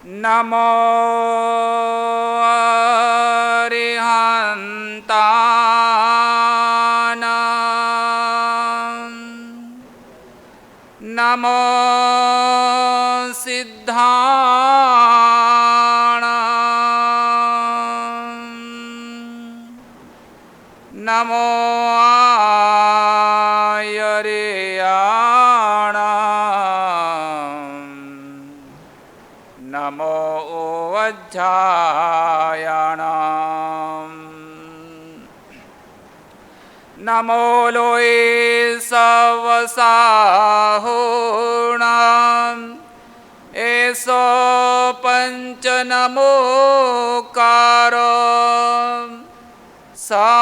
नमो अरिहन्तानां नमो सिद्धाणां नमो नमो वज्झायाणां नमो लोये सवसाहुणां एषो पञ्चनमोकारो सवपावपणासनो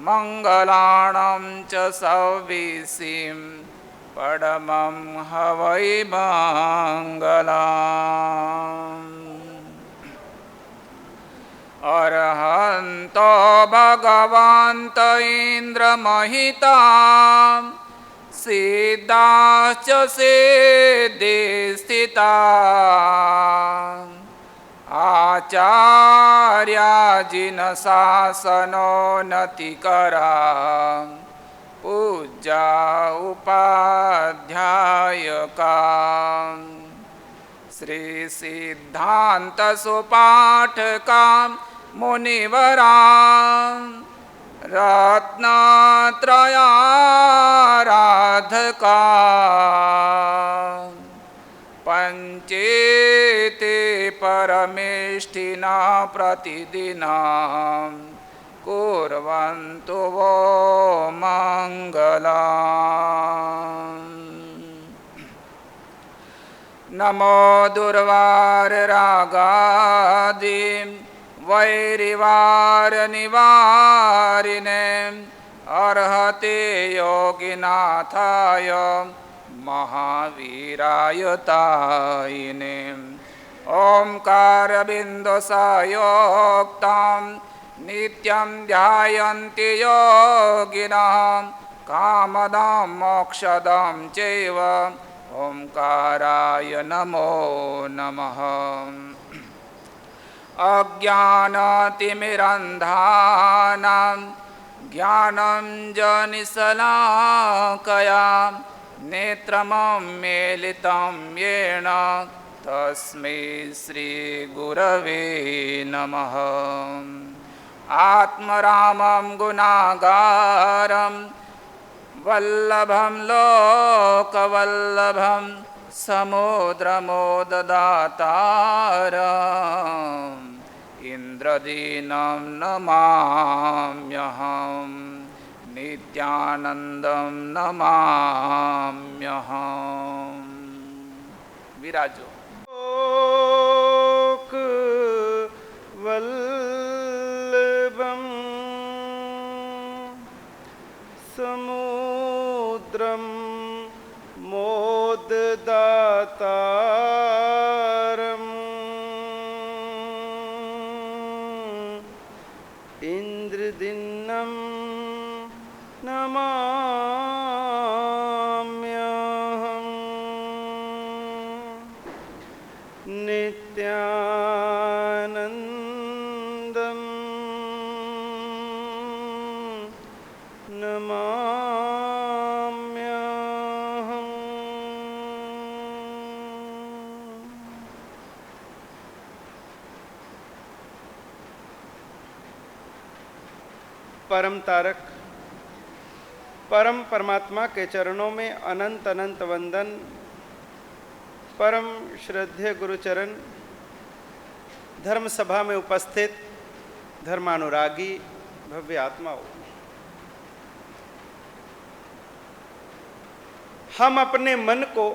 मङ्गलाणं च सविसिं परमं हवै मङ्गलम् अरहन्तो भगवन्त इन्द्रमहितां सिद्धाश्च सिद्धिस्थिताः आचार्याजिनशासनोन्नतिकरा पूज्या उपाध्यायका श्री सिद्धांत सुपाठका मुनिवरां रत्नत्रयाराधका पंचेते परमेष्ठिना प्रतिदिनं कुर्वन्तु वो मङ्गलम् नमो दुर्वाररागादि वैरिवारनिवारिणे अर्हते योगिनाथाय महावीराय तायिने ओंकारबिन्दुसंयुक्तं नित्यं ध्यायन्ति योगिनः कामदं मोक्षदं चैव ओंकाराय नमो नमः अज्ञानतिमिरन्धानां ज्ञानञ्जनशलाकया नेत्रममीलितं येन तस्मै श्रीगुरवे नमः आत्मरामं गुणागारं वल्लभं लोकवल्लभं समुद्रमोददातारम् इन्द्रदीनं नमाम्यहं नित्यानन्दं नमाम्यहं विराजो वल्लभं समुद्रं मोददातारम् इन्द्रदिनं नमाम्यहं नित्यानन्दं नमाम्यहम् परम तारक परम परमात्मा के चरणों में अनंत अनंत वंदन। परम श्रद्धेय गुरुचरण, धर्म सभा में उपस्थित धर्मानुरागी भव्य आत्माओं, हम अपने मन को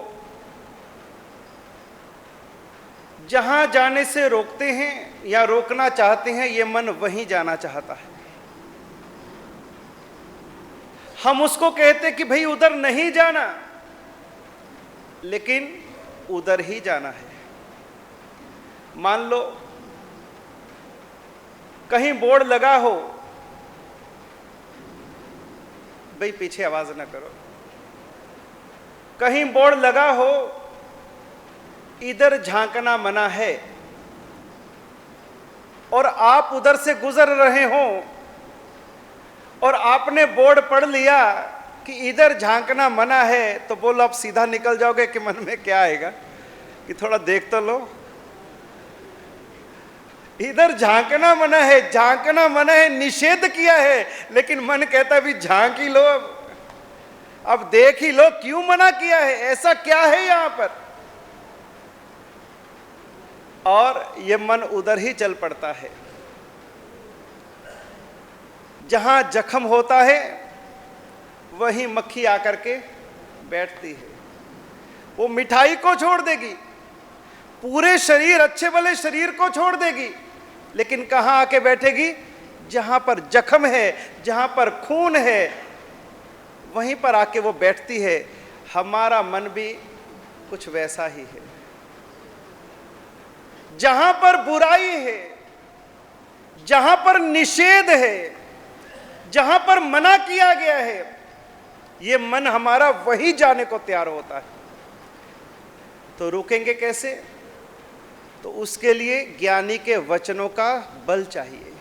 जहां जाने से रोकते हैं या रोकना चाहते हैं, ये मन वहीं जाना चाहता है। हम उसको कहते कि भाई उधर नहीं जाना, लेकिन उधर ही जाना है। मान लो कहीं बोर्ड लगा हो, भाई पीछे आवाज ना करो, कहीं बोर्ड लगा हो इधर झांकना मना है, और आप उधर से गुजर रहे हो और आपने बोर्ड पढ़ लिया कि इधर झांकना मना है, तो बोलो आप सीधा निकल जाओगे कि मन में क्या आएगा कि थोड़ा देख तो लो। इधर झांकना मना है, झांकना मना है, निषेध किया है, लेकिन मन कहता भी झांक ही लो, अब देख ही लो, क्यों मना किया है, ऐसा क्या है यहां पर। और ये मन उधर ही चल पड़ता है। जहां जख्म होता है वहीं मक्खी आकर के बैठती है। वो मिठाई को छोड़ देगी, पूरे शरीर, अच्छे भले शरीर को छोड़ देगी, लेकिन कहां आके बैठेगी, जहां पर जख्म है, जहां पर खून है, वहीं पर आके वो बैठती है। हमारा मन भी कुछ वैसा ही है। जहां पर बुराई है, जहां पर निषेध है, जहां पर मना किया गया है, ये मन हमारा वही जाने को तैयार होता है। तो रुकेंगे कैसे? तो उसके लिए ज्ञानी के वचनों का बल चाहिए।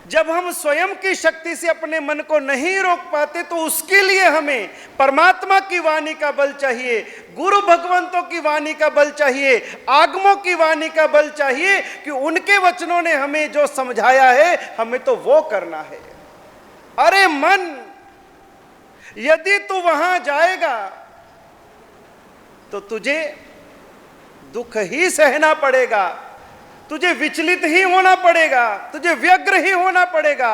जब हम स्वयं की शक्ति से अपने मन को नहीं रोक पाते, तो उसके लिए हमें परमात्मा की वाणी का बल चाहिए, गुरु भगवंतों की वाणी का बल चाहिए, आगमों की वाणी का बल चाहिए कि उनके वचनों ने हमें जो समझाया है, हमें तो वो करना है। अरे मन, यदि तू वहां जाएगा तो तुझे दुख ही सहना पड़ेगा, तुझे विचलित ही होना पड़ेगा, तुझे व्यग्र ही होना पड़ेगा।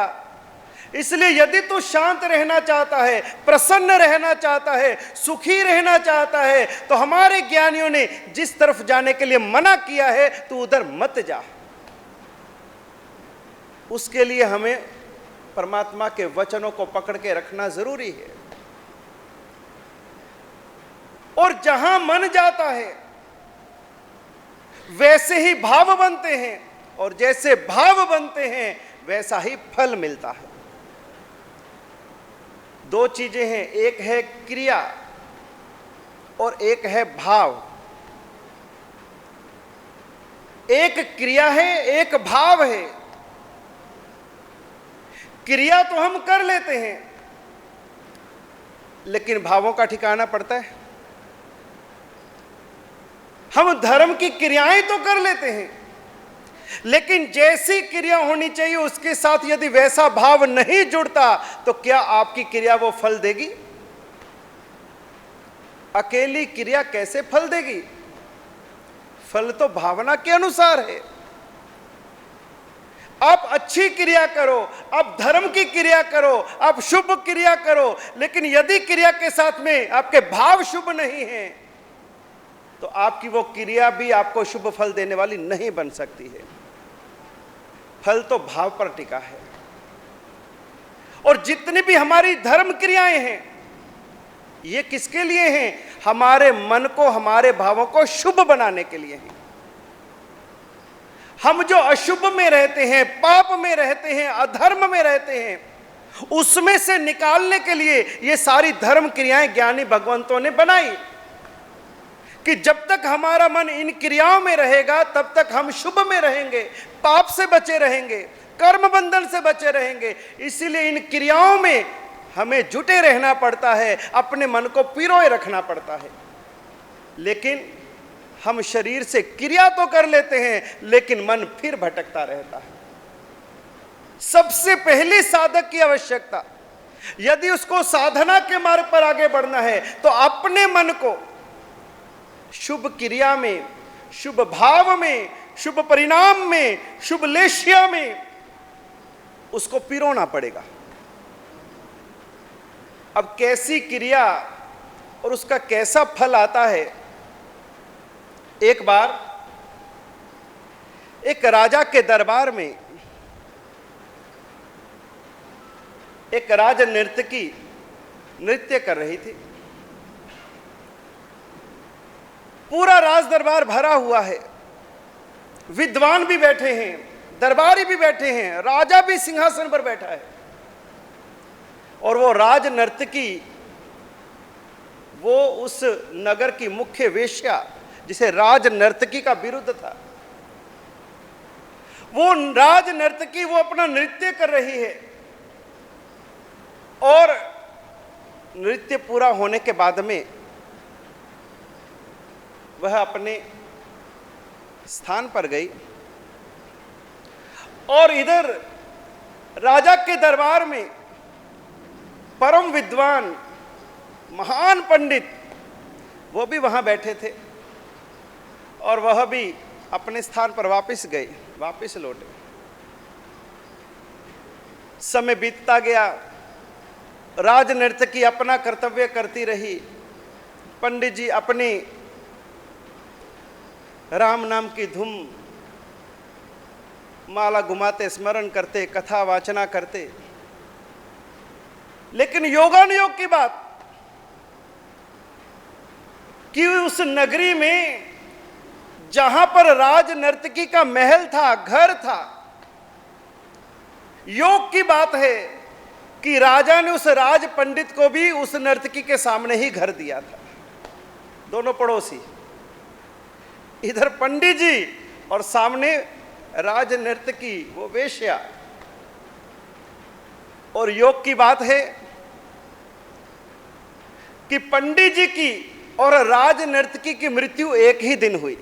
इसलिए यदि तू शांत रहना चाहता है, प्रसन्न रहना चाहता है, सुखी रहना चाहता है, तो हमारे ज्ञानियों ने जिस तरफ जाने के लिए मना किया है, तू उधर मत जा। उसके लिए हमें परमात्मा के वचनों को पकड़ के रखना जरूरी है। और जहां मन जाता है वैसे ही भाव बनते हैं, और जैसे भाव बनते हैं वैसा ही फल मिलता है। दो चीजें हैं, एक है क्रिया और एक है भाव। एक क्रिया है, एक भाव है। क्रिया तो हम कर लेते हैं, लेकिन भावों का ठिकाना पड़ता है। हम धर्म की क्रियाएं तो कर लेते हैं, लेकिन जैसी क्रिया होनी चाहिए उसके साथ यदि वैसा भाव नहीं जुड़ता, तो क्या आपकी क्रिया वो फल देगी? अकेली क्रिया कैसे फल देगी? फल तो भावना के अनुसार है। आप अच्छी क्रिया करो, आप धर्म की क्रिया करो, आप शुभ क्रिया करो, लेकिन यदि क्रिया के साथ में आपके भाव शुभ नहीं है, तो आपकी वो क्रिया भी आपको शुभ फल देने वाली नहीं बन सकती है। फल तो भाव पर टिका है। और जितनी भी हमारी धर्म क्रियाएं हैं, ये किसके लिए हैं? हमारे मन को, हमारे भावों को शुभ बनाने के लिए हैं। हम जो अशुभ में रहते हैं, पाप में रहते हैं, अधर्म में रहते हैं, उसमें से निकालने के लिए ये सारी धर्म क्रियाएं ज्ञानी भगवंतों ने बनाई कि जब तक हमारा मन इन क्रियाओं में रहेगा तब तक हम शुभ में रहेंगे, पाप से बचे रहेंगे, कर्म बंधन से बचे रहेंगे। इसीलिए इन क्रियाओं में हमें जुटे रहना पड़ता है, अपने मन को पिरोए रखना पड़ता है। लेकिन हम शरीर से क्रिया तो कर लेते हैं, लेकिन मन फिर भटकता रहता है। सबसे पहली साधक की आवश्यकता, यदि उसको साधना के मार्ग पर आगे बढ़ना है, तो अपने मन को शुभ क्रिया में, शुभ भाव में, शुभ परिणाम में, शुभ लेशिया में उसको पिरोना पड़ेगा। अब कैसी क्रिया और उसका कैसा फल आता है? एक बार एक राजा के दरबार में एक राज नर्तकी नृत्य कर रही थी। पूरा राज दरबार भरा हुआ है, विद्वान भी बैठे हैं, दरबारी भी बैठे हैं, राजा भी सिंहासन पर बैठा है। और वो राज नर्तकी वो उस नगर की मुख्य वेश्या जिसे राज नर्तकी का विरुद्ध था, वो राज नर्तकी वो अपना नृत्य कर रही है और नृत्य पूरा होने के बाद में वह अपने स्थान पर गई और इधर राजा के दरबार में परम विद्वान महान पंडित वो भी वहां बैठे थे और वह भी अपने स्थान पर वापस गए, वापस लौटे। समय बीतता गया, राज नर्तकी अपना कर्तव्य करती रही, पंडित जी अपनी राम नाम की धुन माला घुमाते, स्मरण करते, कथा वाचना करते। लेकिन योगानुयोग की बात कि उस नगरी में जहां पर राज नर्तकी का महल था, घर था, योग की बात है कि राजा ने उस राज पंडित को भी उस नर्तकी के सामने ही घर दिया था। दोनों पड़ोसी, इधर पंडित जी और सामने राज नर्तकी वो वेश्या। और योग की बात है कि पंडित जी की और राज नर्तकी की मृत्यु एक ही दिन हुई,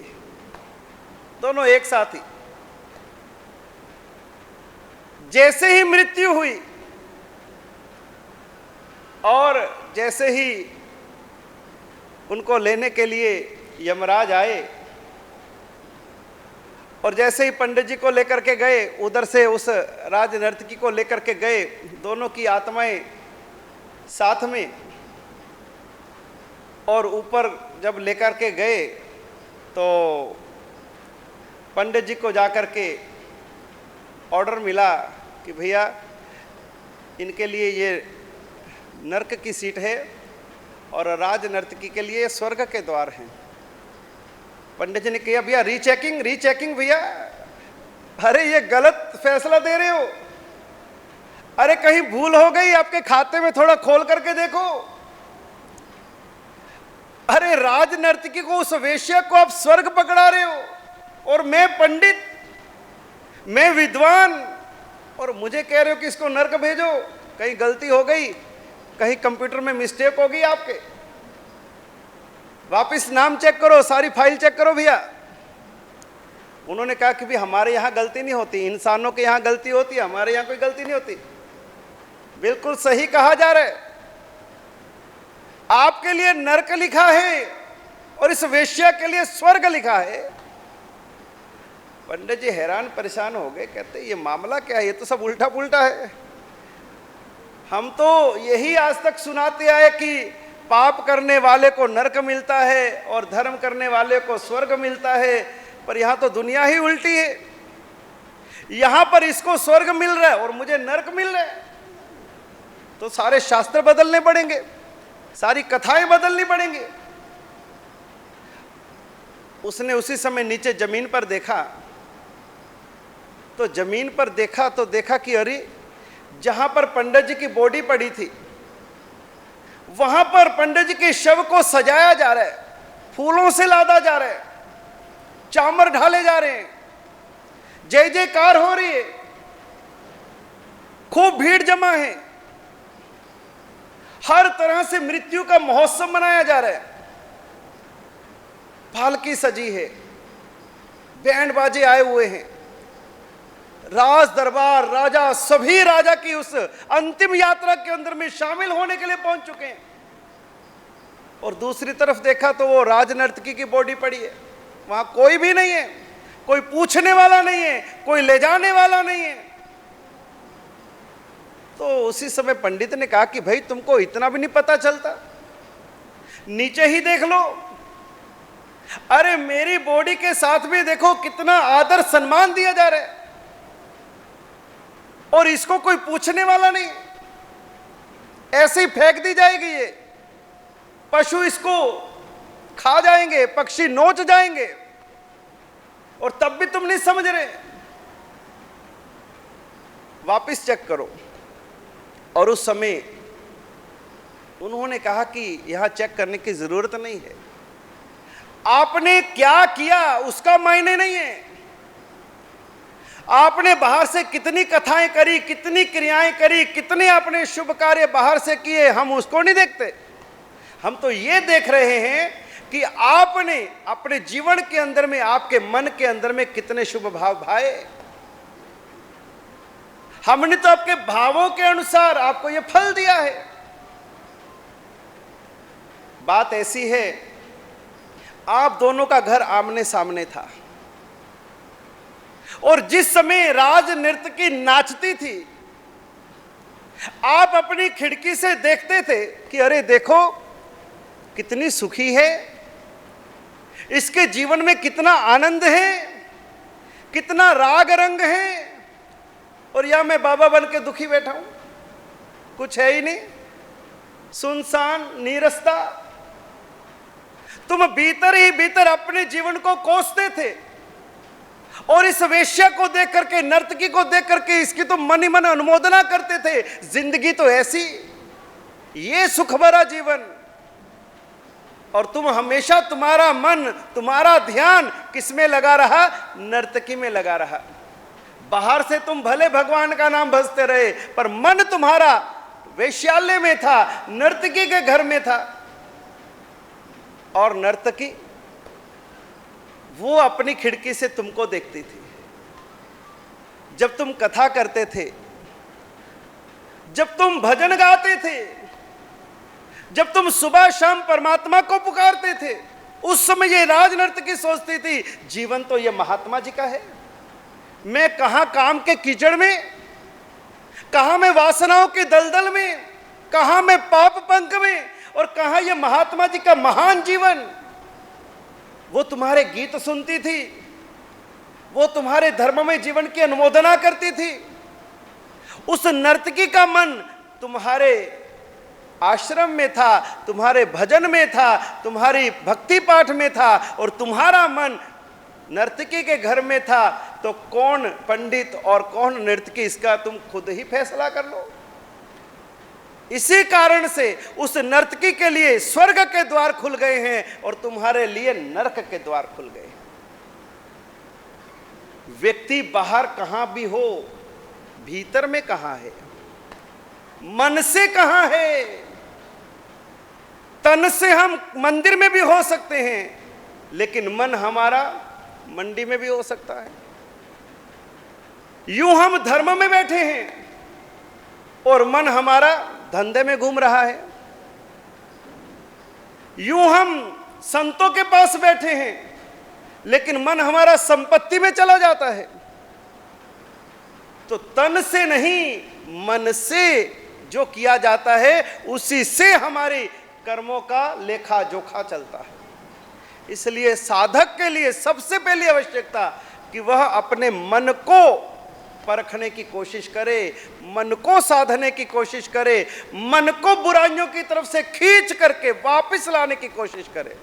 दोनों एक साथ ही। जैसे ही मृत्यु हुई और जैसे ही उनको लेने के लिए यमराज आए और जैसे ही पंडित जी को लेकर के गए, उधर से उस राज नर्तकी को लेकर के गए, दोनों की आत्माएं साथ में, और ऊपर जब लेकर के गए तो पंडित जी को जाकर के ऑर्डर मिला कि भैया इनके लिए ये नरक की सीट है और राज नर्तकी के लिए स्वर्ग के द्वार हैं। पंडित जी ने कहा भैया रीचेकिंग भैया, अरे ये गलत फैसला दे रहे हो, अरे कहीं भूल हो गई, आपके खाते में थोड़ा खोल करके देखो। अरे राज नर्तकी को, उस वेश्या को आप स्वर्ग पकड़ा रहे हो और मैं पंडित, मैं विद्वान, और मुझे कह रहे हो कि इसको नर्क भेजो। कहीं गलती हो गई, कहीं कंप्यूटर में मिस्टेक हो गई आपके, वापस नाम चेक करो, सारी फाइल चेक करो भैया। उन्होंने कहा कि भी हमारे यहाँ गलती नहीं होती, इंसानों के यहाँ गलती होती है, हमारे यहाँ कोई गलती नहीं होती। बिल्कुल सही कहा जा रहा है, आपके लिए नरक लिखा है और इस वेश्या के लिए स्वर्ग लिखा है। पंडित जी हैरान परेशान हो गए, कहते ये मामला क्या है, ये तो सब उल्टा पुल्टा है। हम तो यही आज तक सुनाते आए कि पाप करने वाले को नरक मिलता है और धर्म करने वाले को स्वर्ग मिलता है, पर यहां तो दुनिया ही उल्टी है। यहां पर इसको स्वर्ग मिल रहा है और मुझे नरक मिल रहा है, तो सारे शास्त्र बदलने पड़ेंगे, सारी कथाएं बदलनी पड़ेंगी। उसने उसी समय नीचे जमीन पर देखा, तो जमीन पर देखा तो देखा कि अरे जहां पर पंडित जी की बॉडी पड़ी थी, वहां पर पंडित जी के शव को सजाया जा रहा है, फूलों से लादा जा रहा है, चामर ढाले जा रहे हैं, जय जयकार हो रही है, खूब भीड़ जमा है, हर तरह से मृत्यु का महोत्सव मनाया जा रहा है। पालकी सजी है, बैंड बाजे आए हुए हैं, राज दरबार, राजा, सभी राजा की उस अंतिम यात्रा के अंदर में शामिल होने के लिए पहुंच चुके हैं। और दूसरी तरफ देखा तो वो राज नर्तकी की बॉडी पड़ी है, वहां कोई भी नहीं है, कोई पूछने वाला नहीं है, कोई ले जाने वाला नहीं है। तो उसी समय पंडित ने कहा कि भाई तुमको इतना भी नहीं पता चलता, नीचे ही देख लो, अरे मेरी बॉडी के साथ भी देखो कितना आदर सम्मान दिया जा रहा है और इसको कोई पूछने वाला नहीं, ऐसे ही फेंक दी जाएगी, ये पशु इसको खा जाएंगे, पक्षी नोच जाएंगे, और तब भी तुम नहीं समझ रहे। वापिस चेक करो। और उस समय उन्होंने कहा कि यहां चेक करने की जरूरत नहीं है, आपने क्या किया उसका मायने नहीं है। आपने बाहर से कितनी कथाएं करी, कितनी क्रियाएं करी, कितने आपने शुभ कार्य बाहर से किए, हम उसको नहीं देखते। हम तो ये देख रहे हैं कि आपने अपने जीवन के अंदर में, आपके मन के अंदर में कितने शुभ भाव भाए। हमने तो आपके भावों के अनुसार आपको ये फल दिया है। बात ऐसी है, आप दोनों का घर आमने सामने था और जिस समय राज नर्तकी नाचती थी, आप अपनी खिड़की से देखते थे कि अरे देखो कितनी सुखी है, इसके जीवन में कितना आनंद है, कितना राग रंग है, और या मैं बाबा बन के दुखी बैठा हूं, कुछ है ही नहीं, सुनसान नीरसता। तुम भीतर ही भीतर अपने जीवन को कोसते थे और इस वेश्या को देख करके, नर्तकी को देख करके इसकी तो मन ही मन अनुमोदना करते थे। जिंदगी तो ऐसी, ये सुख भरा जीवन, और तुम हमेशा, तुम्हारा मन, तुम्हारा ध्यान किस में लगा रहा? नर्तकी में लगा रहा। बाहर से तुम भले भगवान का नाम भजते रहे, पर मन तुम्हारा वेश्यालय में था, नर्तकी के घर में था। और नर्तकी वो अपनी खिड़की से तुमको देखती थी। जब तुम कथा करते थे, जब तुम भजन गाते थे, जब तुम सुबह शाम परमात्मा को पुकारते थे, उस समय ये राज नर्तकी सोचती थी जीवन तो ये महात्मा जी का है। मैं कहां काम के कीचड़ में, कहां मैं वासनाओं के दलदल में, कहां मैं पाप पंख में, और कहां ये महात्मा जी का महान जीवन। वो तुम्हारे गीत सुनती थी, वो तुम्हारे धर्ममय जीवन की अनुमोदना करती थी। उस नर्तकी का मन तुम्हारे आश्रम में था, तुम्हारे भजन में था, तुम्हारी भक्ति पाठ में था, और तुम्हारा मन नर्तकी के घर में था। तो कौन पंडित और कौन नर्तकी, इसका तुम खुद ही फैसला कर लो। इसी कारण से उस नर्तकी के लिए स्वर्ग के द्वार खुल गए हैं और तुम्हारे लिए नरक के द्वार खुल गए। व्यक्ति बाहर कहां भी हो, भीतर में कहां है? मन से कहां है? तन से हम मंदिर में भी हो सकते हैं, लेकिन मन हमारा मंडी में भी हो सकता है। यूं हम धर्म में बैठे हैं और मन हमारा धंधे में घूम रहा है। यूं हम संतों के पास बैठे हैं, लेकिन मन हमारा संपत्ति में चला जाता है। तो तन से नहीं, मन से जो किया जाता है, उसी से हमारी कर्मों का लेखा जोखा चलता है। इसलिए साधक के लिए सबसे पहली आवश्यकता कि वह अपने मन को परखने की कोशिश करे, मन को साधने की कोशिश करे, मन को बुराइयों की तरफ से खींच करके वापस लाने की कोशिश करे।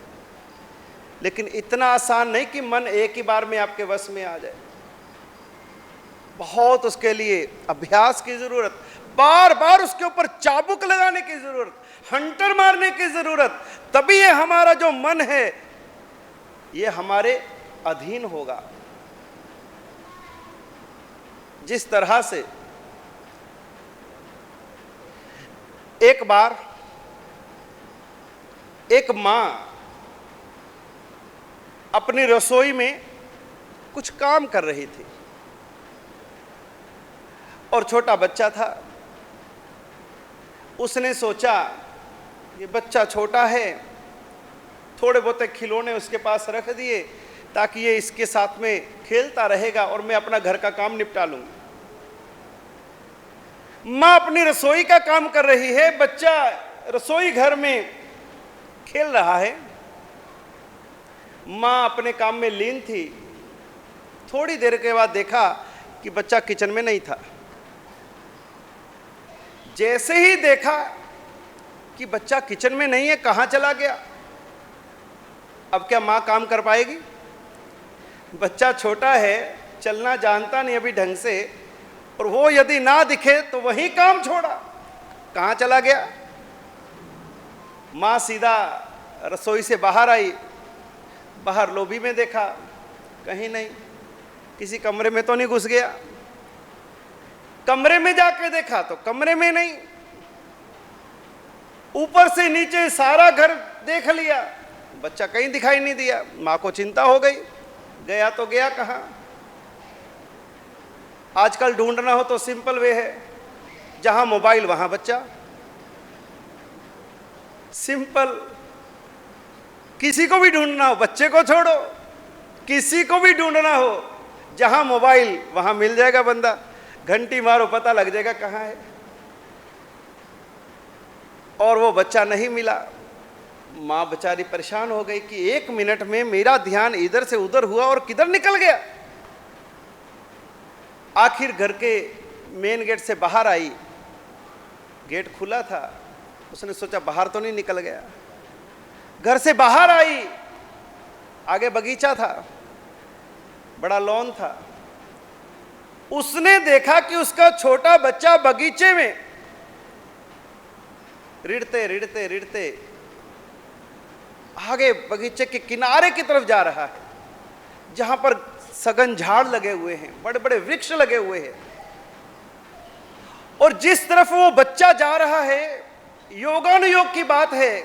लेकिन इतना आसान नहीं कि मन एक ही बार में आपके वश में आ जाए। बहुत उसके लिए अभ्यास की जरूरत, बार बार उसके ऊपर चाबुक लगाने की जरूरत, हंटर मारने की जरूरत। तभी ये हमारा जो मन है ये हमारे अधीन होगा। जिस तरह से एक बार एक मां अपनी रसोई में कुछ काम कर रही थी और छोटा बच्चा था। उसने सोचा ये बच्चा छोटा है, थोड़े बहुत खिलौने उसके पास रख दिए ताकि ये इसके साथ में खेलता रहेगा और मैं अपना घर का काम निपटा लूंगी। मां अपनी रसोई का काम कर रही है, बच्चा रसोई घर में खेल रहा है। मां अपने काम में लीन थी। थोड़ी देर के बाद देखा कि बच्चा किचन में नहीं था। जैसे ही देखा कि बच्चा किचन में नहीं है, कहां चला गया, अब क्या मां काम कर पाएगी? बच्चा छोटा है, चलना जानता नहीं अभी ढंग से, और वो यदि ना दिखे तो वही काम छोड़ा, कहां चला गया? माँ सीधा रसोई से बाहर आई, बाहर लॉबी में देखा, कहीं नहीं, किसी कमरे में तो नहीं घुस गया। कमरे में जाके देखा तो कमरे में नहीं, ऊपर से नीचे सारा घर देख लिया, बच्चा कहीं दिखाई नहीं दिया। माँ को चिंता हो गई, गया तो गया कहाँ। आजकल ढूंढना हो तो सिंपल वे है, जहां मोबाइल वहां बच्चा, सिंपल। किसी को भी ढूंढना हो, बच्चे को छोड़ो, किसी को भी ढूंढना हो, जहां मोबाइल वहां मिल जाएगा बंदा, घंटी मारो पता लग जाएगा कहां है। और वो बच्चा नहीं मिला। मां बेचारी परेशान हो गई कि 1 मिनट में मेरा ध्यान इधर से उधर हुआ और किधर निकल गया। आखिर घर के मेन गेट से बाहर आई, गेट खुला था, उसने सोचा बाहर तो नहीं निकल गया। घर से बाहर आई, आगे बगीचा था, बड़ा लॉन था। उसने देखा कि उसका छोटा बच्चा बगीचे में रिड़ते रिड़ते रिड़ते आगे बगीचे के किनारे की तरफ जा रहा है, जहां पर सघन झाड़ लगे हुए हैं, बड़े बड़े वृक्ष लगे हुए हैं। और जिस तरफ वो बच्चा जा रहा है, योगानुयोग की बात है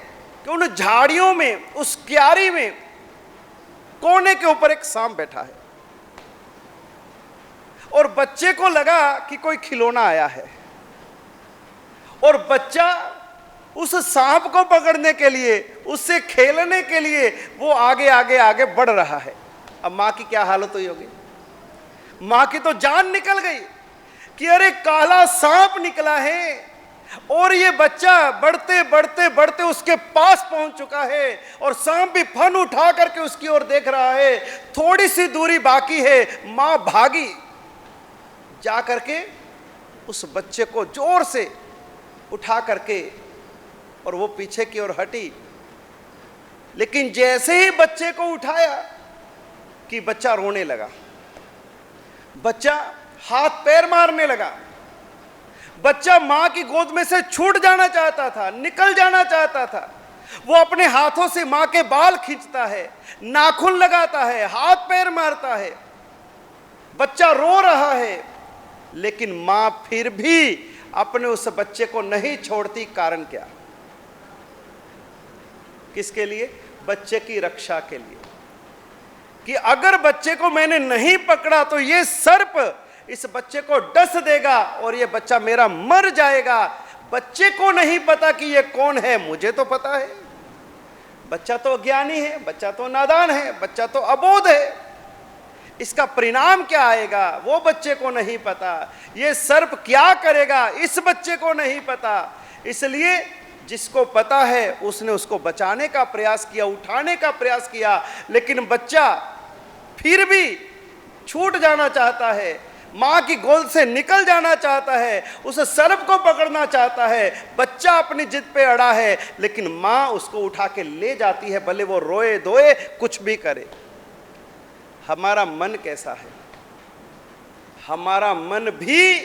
कि उन झाड़ियों में, उस क्यारी में कोने के ऊपर एक सांप बैठा है। और बच्चे को लगा कि कोई खिलौना आया है, और बच्चा उस सांप को पकड़ने के लिए, उससे खेलने के लिए वो आगे आगे आगे बढ़ रहा है। अब मां की क्या हालत हुई होगी? मां की तो जान निकल गई कि अरे काला सांप निकला है, और ये बच्चा बढ़ते बढ़ते बढ़ते उसके पास पहुंच चुका है, और सांप भी फन उठा करके उसकी ओर देख रहा है। थोड़ी सी दूरी बाकी है, मां भागी, जा करके उस बच्चे को जोर से उठा करके, और वो पीछे की ओर हटी। लेकिन जैसे ही बच्चे को उठाया कि बच्चा रोने लगा, बच्चा हाथ पैर मारने लगा, बच्चा मां की गोद में से छूट जाना चाहता था, निकल जाना चाहता था। वो अपने हाथों से मां के बाल खींचता है, नाखून लगाता है, हाथ पैर मारता है, बच्चा रो रहा है, लेकिन मां फिर भी अपने उस बच्चे को नहीं छोड़ती। कारण क्या? किसके लिए? बच्चे की रक्षा के लिए, कि अगर बच्चे को मैंने नहीं पकड़ा तो ये सर्प इस बच्चे को डस देगा और ये बच्चा मेरा मर जाएगा। बच्चे को नहीं पता कि ये कौन है, मुझे तो पता है। बच्चा तो अज्ञानी है, बच्चा तो नादान है, बच्चा तो अबोध है। इसका परिणाम क्या आएगा वो बच्चे को नहीं पता। ये सर्प क्या करेगा इस बच्चे को नहीं पता। इसलिए जिसको पता है उसने उसको बचाने का प्रयास किया, उठाने का प्रयास किया, लेकिन बच्चा फिर भी छूट जाना चाहता है, मां की गोद से निकल जाना चाहता है, उस सर्प को पकड़ना चाहता है। बच्चा अपनी जिद पे अड़ा है, लेकिन मां उसको उठा के ले जाती है, भले वो रोए धोए कुछ भी करे। हमारा मन कैसा है? हमारा मन भी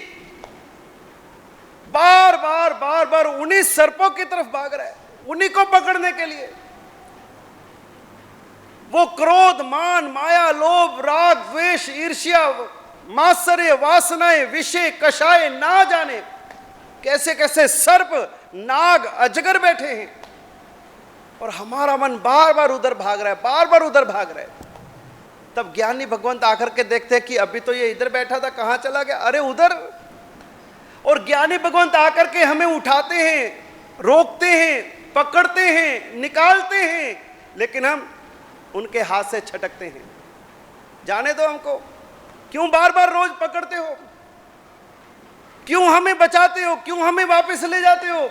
बार बार बार बार उन्हीं सर्पों की तरफ भाग रहा है, उन्हीं को पकड़ने के लिए। वो क्रोध, मान, माया, लोभ, राग, द्वेष, ईर्ष्या, मात्सर्य, वासनाएं, विषय, कषाय, ना जाने कैसे कैसे सर्प, नाग, अजगर बैठे हैं, और हमारा मन बार बार उधर भाग रहा है, बार बार उधर भाग रहा है। तब ज्ञानी भगवंत आकर के देखते हैं कि अभी तो ये इधर बैठा था, कहां चला गया? अरे उधर। और ज्ञानी भगवंत आकर के हमें उठाते हैं, रोकते हैं, पकड़ते हैं, निकालते हैं, लेकिन हम उनके हाथ से छटकते हैं। जाने दो हमको, क्यों बार बार रोज पकड़ते हो? क्यों हमें बचाते हो? क्यों हमें वापस ले जाते हो?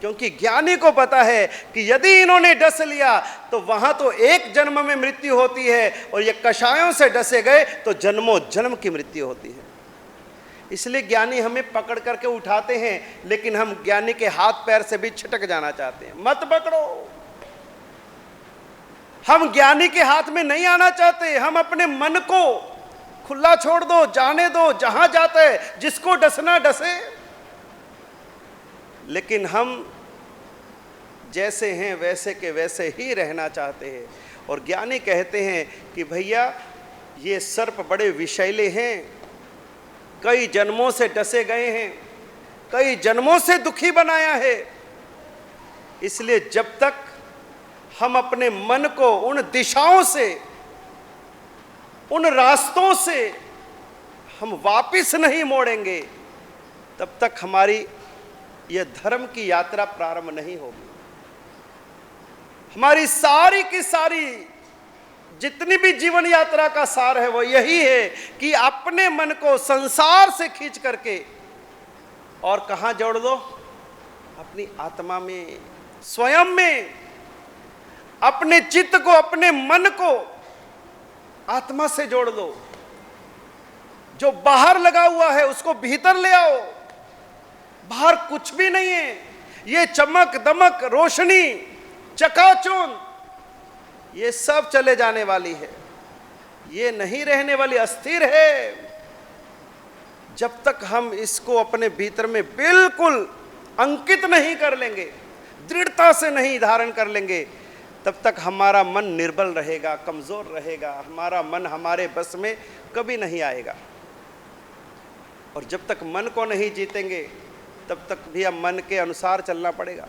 क्योंकि ज्ञानी को पता है कि यदि इन्होंने डस लिया तो वहां तो एक जन्म में मृत्यु होती है, और ये कषायों से डसे गए तो जन्मों जन्म की मृत्यु होती है। इसलिए ज्ञानी हमें पकड़ करके उठाते हैं, लेकिन हम ज्ञानी के हाथ पैर से भी छिटक जाना चाहते हैं। मत पकड़ो। हम ज्ञानी के हाथ में नहीं आना चाहते, हम अपने मन को खुला छोड़ दो, जाने दो, जहां जाता है जिसको डसना डसे। लेकिन हम जैसे हैं वैसे के वैसे ही रहना चाहते हैं। और ज्ञानी कहते हैं कि भैया ये सर्प बड़े विषैले हैं, कई जन्मों से डसे गए हैं, कई जन्मों से दुखी बनाया है, इसलिए जब तक हम अपने मन को उन दिशाओं से, उन रास्तों से हम वापस नहीं मोड़ेंगे, तब तक हमारी यह धर्म की यात्रा प्रारंभ नहीं होगी। हमारी सारी की सारी जितनी भी जीवन यात्रा का सार है वो यही है कि अपने मन को संसार से खींच करके और कहां जोड़ दो? अपनी आत्मा में, स्वयं में। अपने चित्त को, अपने मन को आत्मा से जोड़ दो। जो बाहर लगा हुआ है उसको भीतर ले आओ। बाहर कुछ भी नहीं है। ये चमक दमक, रोशनी, चकाचौंध, ये सब चले जाने वाली है, ये नहीं रहने वाली, अस्थिर है। जब तक हम इसको अपने भीतर में बिल्कुल अंकित नहीं कर लेंगे, दृढ़ता से नहीं धारण कर लेंगे, तब तक हमारा मन निर्बल रहेगा, कमजोर रहेगा। हमारा मन हमारे बस में कभी नहीं आएगा। और जब तक मन को नहीं जीतेंगे तब तक भी हम मन के अनुसार चलना पड़ेगा।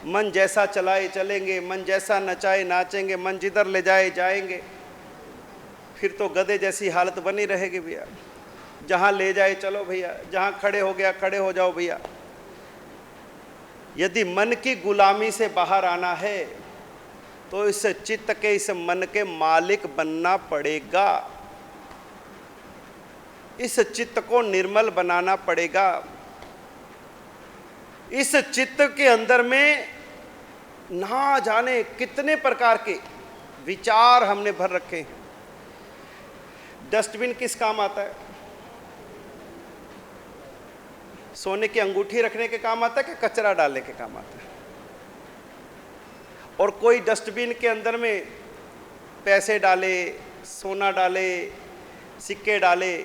मन जैसा चलाए चलेंगे, मन जैसा नचाए नाचेंगे, मन जिधर ले जाए जाएंगे, फिर तो गधे जैसी हालत बनी रहेगी भैया। जहाँ ले जाए चलो भैया, जहाँ खड़े हो गया खड़े हो जाओ भैया। यदि मन की गुलामी से बाहर आना है तो इस चित्त के, इस मन के मालिक बनना पड़ेगा। इस चित्त को निर्मल बनाना पड़ेगा। इस चित्त के अंदर में ना जाने कितने प्रकार के विचार हमने भर रखे हैं। डस्टबिन किस काम आता है? सोने की अंगूठी रखने के काम आता है कि कचरा डालने के काम आता है? और कोई डस्टबिन के अंदर में पैसे डाले, सोना डाले, सिक्के डाले,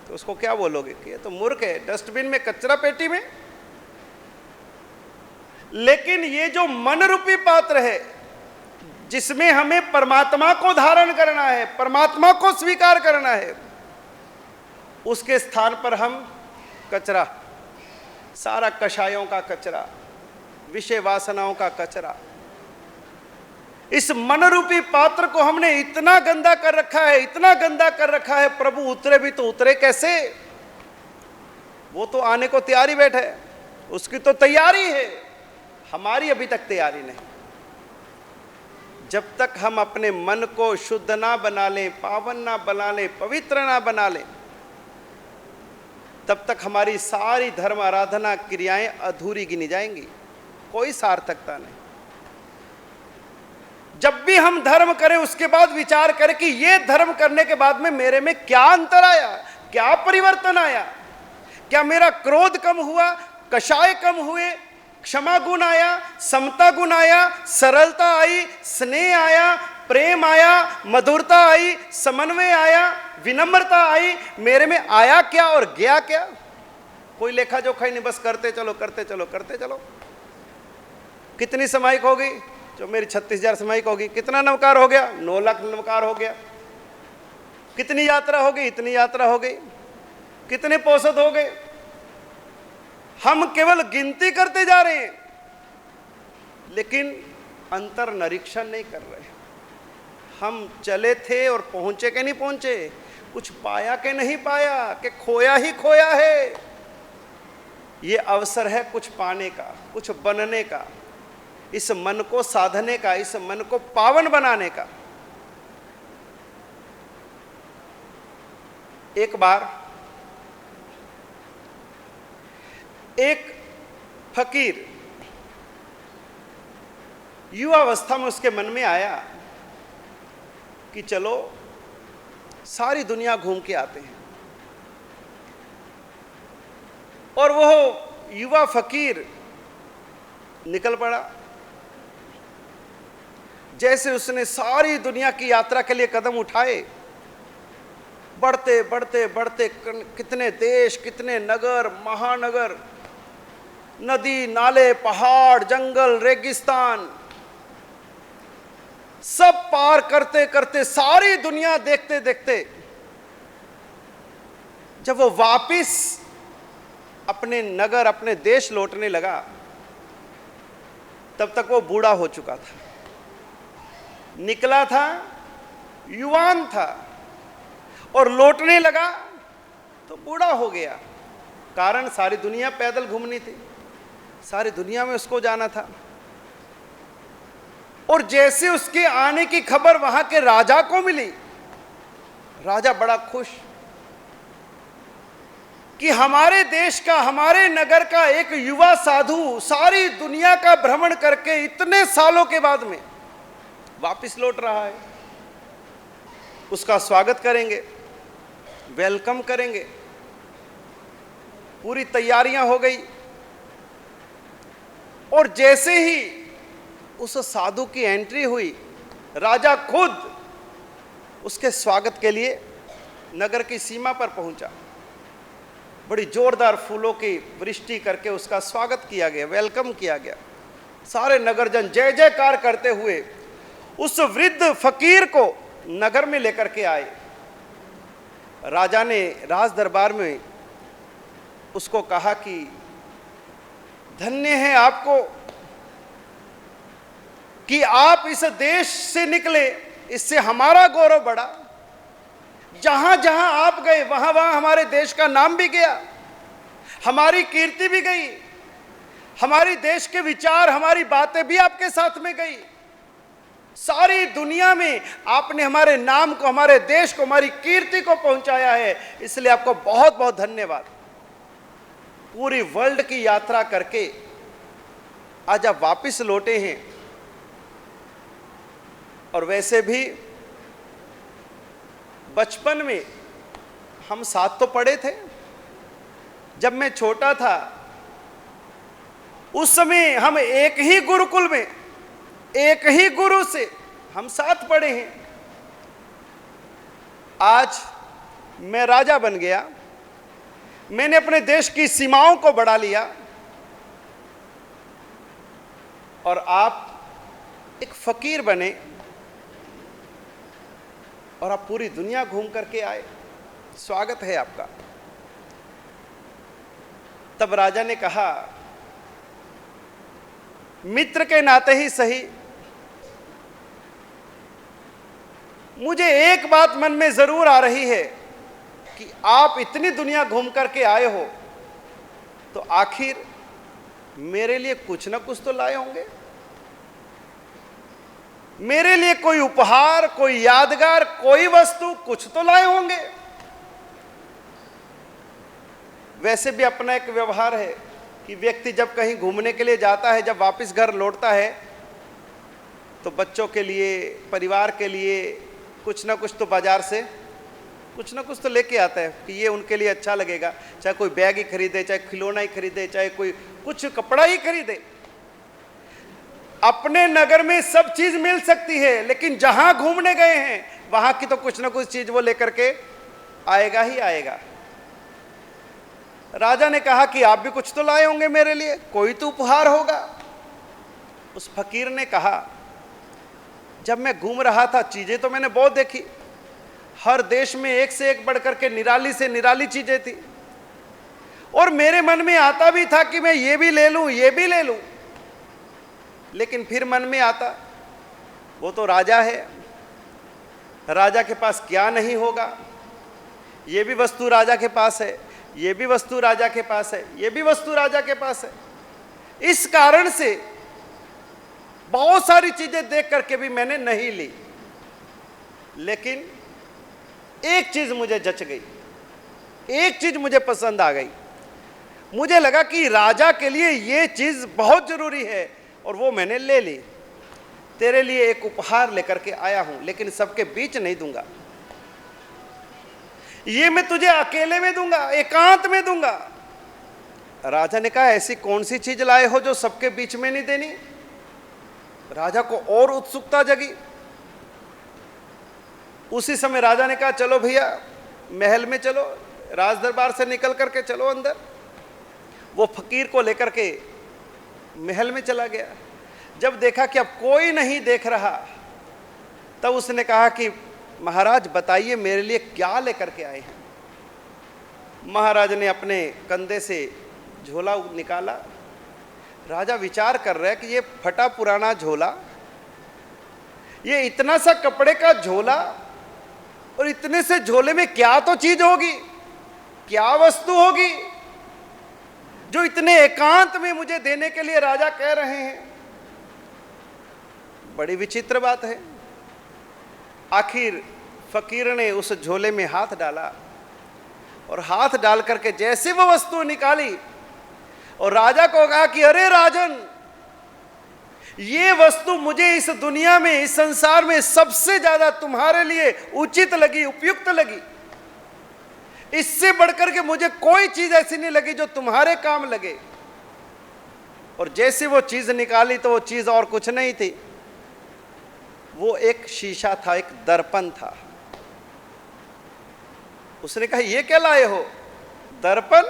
तो उसको क्या बोलोगे कि ये तो मूर्ख है, डस्टबिन में, कचरा पेटी में। लेकिन ये जो मन रूपी पात्र है जिसमें हमें परमात्मा को धारण करना है, परमात्मा को स्वीकार करना है, उसके स्थान पर हम कचरा, सारा कषायों का कचरा, विषय वासनाओं का कचरा, इस मन रूपी पात्र को हमने इतना गंदा कर रखा है, इतना गंदा कर रखा है। प्रभु उतरे भी तो उतरे कैसे? वो तो आने को तैयारी बैठे है, उसकी तो तैयारी है, हमारी अभी तक तैयारी नहीं। जब तक हम अपने मन को शुद्ध ना बना लें, पावन ना बना लें, पवित्र ना बना लें, तब तक हमारी सारी धर्म आराधना क्रियाएं अधूरी गिनी जाएंगी, कोई सार्थकता नहीं। जब भी हम धर्म करें उसके बाद विचार करें कि ये धर्म करने के बाद में मेरे में क्या अंतर आया, क्या परिवर्तन आया। क्या मेरा क्रोध कम हुआ, कषाय कम हुए, क्षमा गुण आया, समता गुण आया, सरलता आई, स्नेह आया, प्रेम आया, मधुरता आई, समन्वय आया, विनम्रता आई, मेरे में आया क्या और गया क्या? कोई लेखा जोखा ही नहीं, बस करते चलो करते चलो करते चलो। कितनी समाइक हो गई? जो मेरी 36,000 समाइक होगी। कितना नवकार हो गया? 9 लाख नवकार हो गया। कितनी यात्रा हो गई? इतनी यात्रा हो गई। कितने पोषद हो गए? हम केवल गिनती करते जा रहे हैं लेकिन अंतर निरीक्षण नहीं कर रहे। हम चले थे और पहुंचे के नहीं पहुंचे, कुछ पाया के नहीं पाया, कि खोया ही खोया है। ये अवसर है कुछ पाने का, कुछ बनने का, इस मन को साधने का, इस मन को पावन बनाने का। एक बार एक फकीर युवावस्था में उसके मन में आया कि चलो सारी दुनिया घूम के आते हैं। और वो युवा फकीर निकल पड़ा। जैसे उसने सारी दुनिया की यात्रा के लिए कदम उठाए, बढ़ते बढ़ते बढ़ते कितने देश, कितने नगर, महानगर, नदी नाले पहाड़ जंगल रेगिस्तान सब पार करते करते सारी दुनिया देखते देखते जब वो वापिस अपने नगर अपने देश लौटने लगा तब तक वो बूढ़ा हो चुका था। निकला था युवान था और लौटने लगा तो बूढ़ा हो गया। कारण सारी दुनिया पैदल घूमनी थी, सारी दुनिया में उसको जाना था। और जैसे उसके आने की खबर वहां के राजा को मिली, राजा बड़ा खुश कि हमारे देश का हमारे नगर का एक युवा साधु सारी दुनिया का भ्रमण करके इतने सालों के बाद में वापस लौट रहा है। उसका स्वागत करेंगे, वेलकम करेंगे। पूरी तैयारियां हो गई और जैसे ही उस साधु की एंट्री हुई, राजा खुद उसके स्वागत के लिए नगर की सीमा पर पहुंचा। बड़ी जोरदार फूलों की वृष्टि करके उसका स्वागत किया गया, वेलकम किया गया। सारे नगरजन जय जयकार करते हुए उस वृद्ध फकीर को नगर में लेकर के आए। राजा ने राज दरबार में उसको कहा कि धन्य है आपको कि आप इस देश से निकले, इससे हमारा गौरव बढ़ा। जहां जहां आप गए वहां वहां हमारे देश का नाम भी गया, हमारी कीर्ति भी गई, हमारी देश के विचार हमारी बातें भी आपके साथ में गई। सारी दुनिया में आपने हमारे नाम को, हमारे देश को, हमारी कीर्ति को पहुंचाया है, इसलिए आपको बहुत बहुत धन्यवाद। पूरी वर्ल्ड की यात्रा करके आज आप वापस लौटे हैं। और वैसे भी बचपन में हम साथ तो पढ़े थे। जब मैं छोटा था उस समय हम एक ही गुरुकुल में एक ही गुरु से हम साथ पढ़े हैं। आज मैं राजा बन गया, मैंने अपने देश की सीमाओं को बढ़ा लिया और आप एक फकीर बने और आप पूरी दुनिया घूम करके आए। स्वागत है आपका। तब राजा ने कहा, मित्र के नाते ही सही, मुझे एक बात मन में जरूर आ रही है कि आप इतनी दुनिया घूम करके आए हो तो आखिर मेरे लिए कुछ ना कुछ तो लाए होंगे। मेरे लिए कोई उपहार, कोई यादगार, कोई वस्तु कुछ तो लाए होंगे। वैसे भी अपना एक व्यवहार है कि व्यक्ति जब कहीं घूमने के लिए जाता है, जब वापस घर लौटता है तो बच्चों के लिए, परिवार के लिए कुछ ना कुछ तो बाजार से कुछ ना कुछ तो लेके आता है कि ये उनके लिए अच्छा लगेगा। चाहे कोई बैग ही खरीदे, चाहे खिलौना ही खरीदे, चाहे कोई कुछ कपड़ा ही खरीदे। अपने नगर में सब चीज मिल सकती है, लेकिन जहां घूमने गए हैं वहां की तो कुछ ना कुछ चीज वो लेकर के आएगा ही आएगा। राजा ने कहा कि आप भी कुछ तो लाए होंगे मेरे लिए, कोई तो उपहार होगा। उस फकीर ने कहा, जब मैं घूम रहा था चीजें तो मैंने बहुत देखी। हर देश में एक से एक बढ़कर के निराली से निराली चीजें थी और मेरे मन में आता भी था कि मैं ये भी ले लूं, ये भी ले लूं। लेकिन फिर मन में आता, वो तो राजा है, राजा के पास क्या नहीं होगा। ये भी वस्तु राजा के पास है, ये भी वस्तु राजा के पास है, ये भी वस्तु राजा के पास है। इस कारण से बहुत सारी चीजें देख करके भी मैंने नहीं ली। लेकिन एक चीज मुझे जच गई, एक चीज मुझे पसंद आ गई। मुझे लगा कि राजा के लिए ये चीज बहुत जरूरी है और वो मैंने ले ली। तेरे लिए एक उपहार लेकर के आया हूं, लेकिन सबके बीच नहीं दूंगा। ये मैं तुझे अकेले में दूंगा, एकांत में दूंगा। राजा ने कहा, ऐसी कौन सी चीज लाए हो जो सबके बीच में नहीं देनी? राजा को और उत्सुकता जगी। उसी समय राजा ने कहा, चलो भैया महल में चलो, राज दरबार से निकल करके चलो अंदर। वो फकीर को लेकर के महल में चला गया। जब देखा कि अब कोई नहीं देख रहा, तब उसने कहा कि महाराज बताइए मेरे लिए क्या लेकर के आए हैं। महाराज ने अपने कंधे से झोला निकाला। राजा विचार कर रहा है कि ये फटा पुराना झोला, ये इतना सा कपड़े का झोला, और इतने से झोले में क्या तो चीज होगी, क्या वस्तु होगी जो इतने एकांत में मुझे देने के लिए राजा कह रहे हैं। बड़ी विचित्र बात है। आखिर फकीर ने उस झोले में हाथ डाला, और हाथ डाल करके जैसे वो वस्तु निकाली और राजा को कहा कि अरे राजन, ये वस्तु मुझे इस दुनिया में, इस संसार में सबसे ज्यादा तुम्हारे लिए उचित लगी, उपयुक्त लगी। इससे बढ़कर के मुझे कोई चीज ऐसी नहीं लगी जो तुम्हारे काम लगे। और जैसे वो चीज निकाली तो वो चीज और कुछ नहीं थी, वो एक शीशा था, एक दर्पण था। उसने कहा ये क्या लाए हो? दर्पण?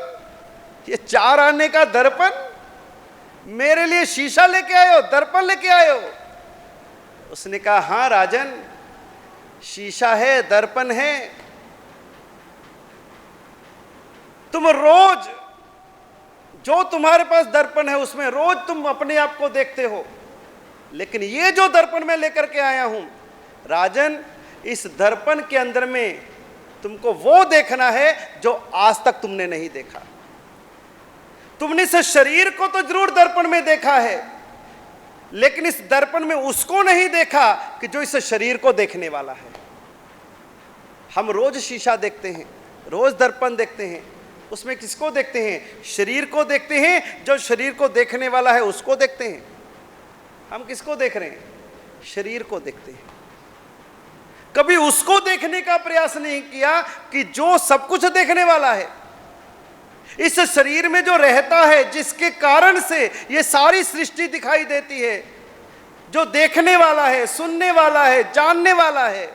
ये 4 आने का दर्पण? मेरे लिए शीशा लेके आए हो, दर्पण लेके आए हो? उसने कहा हां राजन, शीशा है, दर्पण है। तुम रोज जो तुम्हारे पास दर्पण है उसमें रोज तुम अपने आप को देखते हो, लेकिन ये जो दर्पण मैं लेकर के आया हूं राजन, इस दर्पण के अंदर में तुमको वो देखना है जो आज तक तुमने नहीं देखा। तुमने इस शरीर को तो जरूर दर्पण में देखा है, लेकिन इस दर्पण में उसको नहीं देखा कि जो इस शरीर को देखने वाला है। हम रोज शीशा देखते हैं, रोज दर्पण देखते हैं, उसमें किसको देखते हैं? शरीर को देखते हैं। जो शरीर को देखने वाला है उसको देखते हैं। हम किसको देख रहे हैं? शरीर को देखते हैं। कभी उसको देखने का प्रयास नहीं किया कि जो सब कुछ देखने वाला है, इस शरीर में जो रहता है, जिसके कारण से ये सारी सृष्टि दिखाई देती है, जो देखने वाला है, सुनने वाला है, जानने वाला है,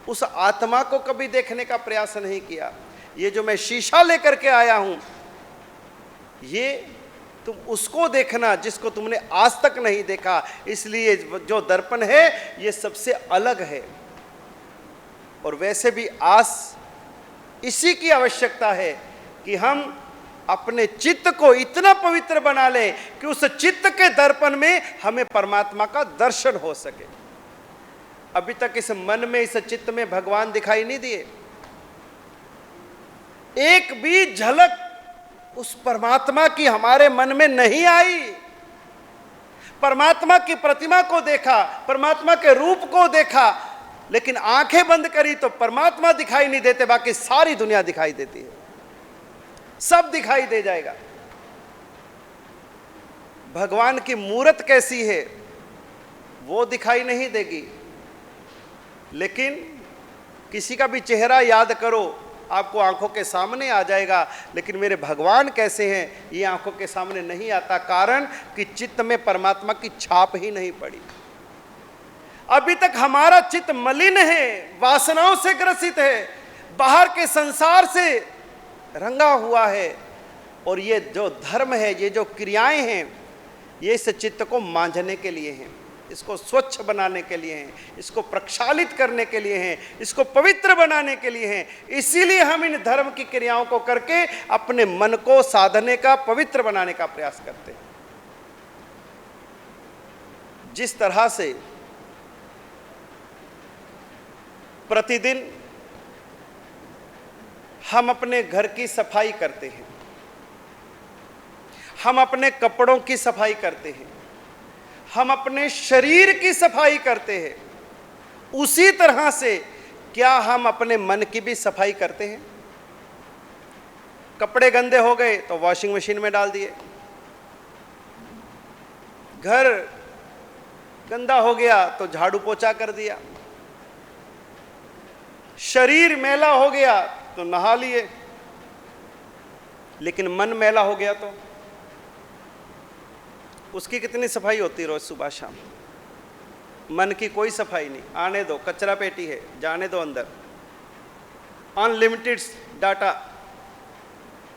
उस आत्मा को कभी देखने का प्रयास नहीं किया। ये जो मैं शीशा लेकर के आया हूं, ये तुम उसको देखना जिसको तुमने आज तक नहीं देखा। इसलिए जो दर्पण है ये सबसे अलग है। और वैसे भी आज इसी की आवश्यकता है कि हम अपने चित्त को इतना पवित्र बना लें कि उस चित्त के दर्पण में हमें परमात्मा का दर्शन हो सके। अभी तक इस मन में, इस चित्त में भगवान दिखाई नहीं दिए। एक भी झलक उस परमात्मा की हमारे मन में नहीं आई। परमात्मा की प्रतिमा को देखा, परमात्मा के रूप को देखा, लेकिन आंखें बंद करी तो परमात्मा दिखाई नहीं देते, बाकी सारी दुनिया दिखाई देती है। सब दिखाई दे जाएगा। भगवान की मूरत कैसी है वो दिखाई नहीं देगी, लेकिन किसी का भी चेहरा याद करो, आपको आंखों के सामने आ जाएगा। लेकिन मेरे भगवान कैसे हैं ये आंखों के सामने नहीं आता, कारण कि चित्त में परमात्मा की छाप ही नहीं पड़ी। अभी तक हमारा चित्त मलिन है, वासनाओं से ग्रसित है, बाहर के संसार से रंगा हुआ है। और ये जो धर्म है, ये जो क्रियाएं हैं, ये इस चित्त को मांझने के लिए हैं, इसको स्वच्छ बनाने के लिए हैं, इसको प्रक्षालित करने के लिए हैं, इसको पवित्र बनाने के लिए हैं। इसीलिए हम इन धर्म की क्रियाओं को करके अपने मन को साधने का, पवित्र बनाने का प्रयास करते हैं। जिस तरह से प्रतिदिन हम अपने घर की सफाई करते हैं, हम अपने कपड़ों की सफाई करते हैं, हम अपने शरीर की सफाई करते हैं, उसी तरह से क्या हम अपने मन की भी सफाई करते हैं? कपड़े गंदे हो गए तो वॉशिंग मशीन में डाल दिए, घर गंदा हो गया तो झाड़ू पोछा कर दिया, शरीर मैला हो गया तो नहा लिए, लेकिन मन मैला हो गया तो उसकी कितनी सफाई होती है रोज सुबह शाम? मन की कोई सफाई नहीं। आने दो, कचरा पेटी है, जाने दो अंदर। अनलिमिटेड डाटा,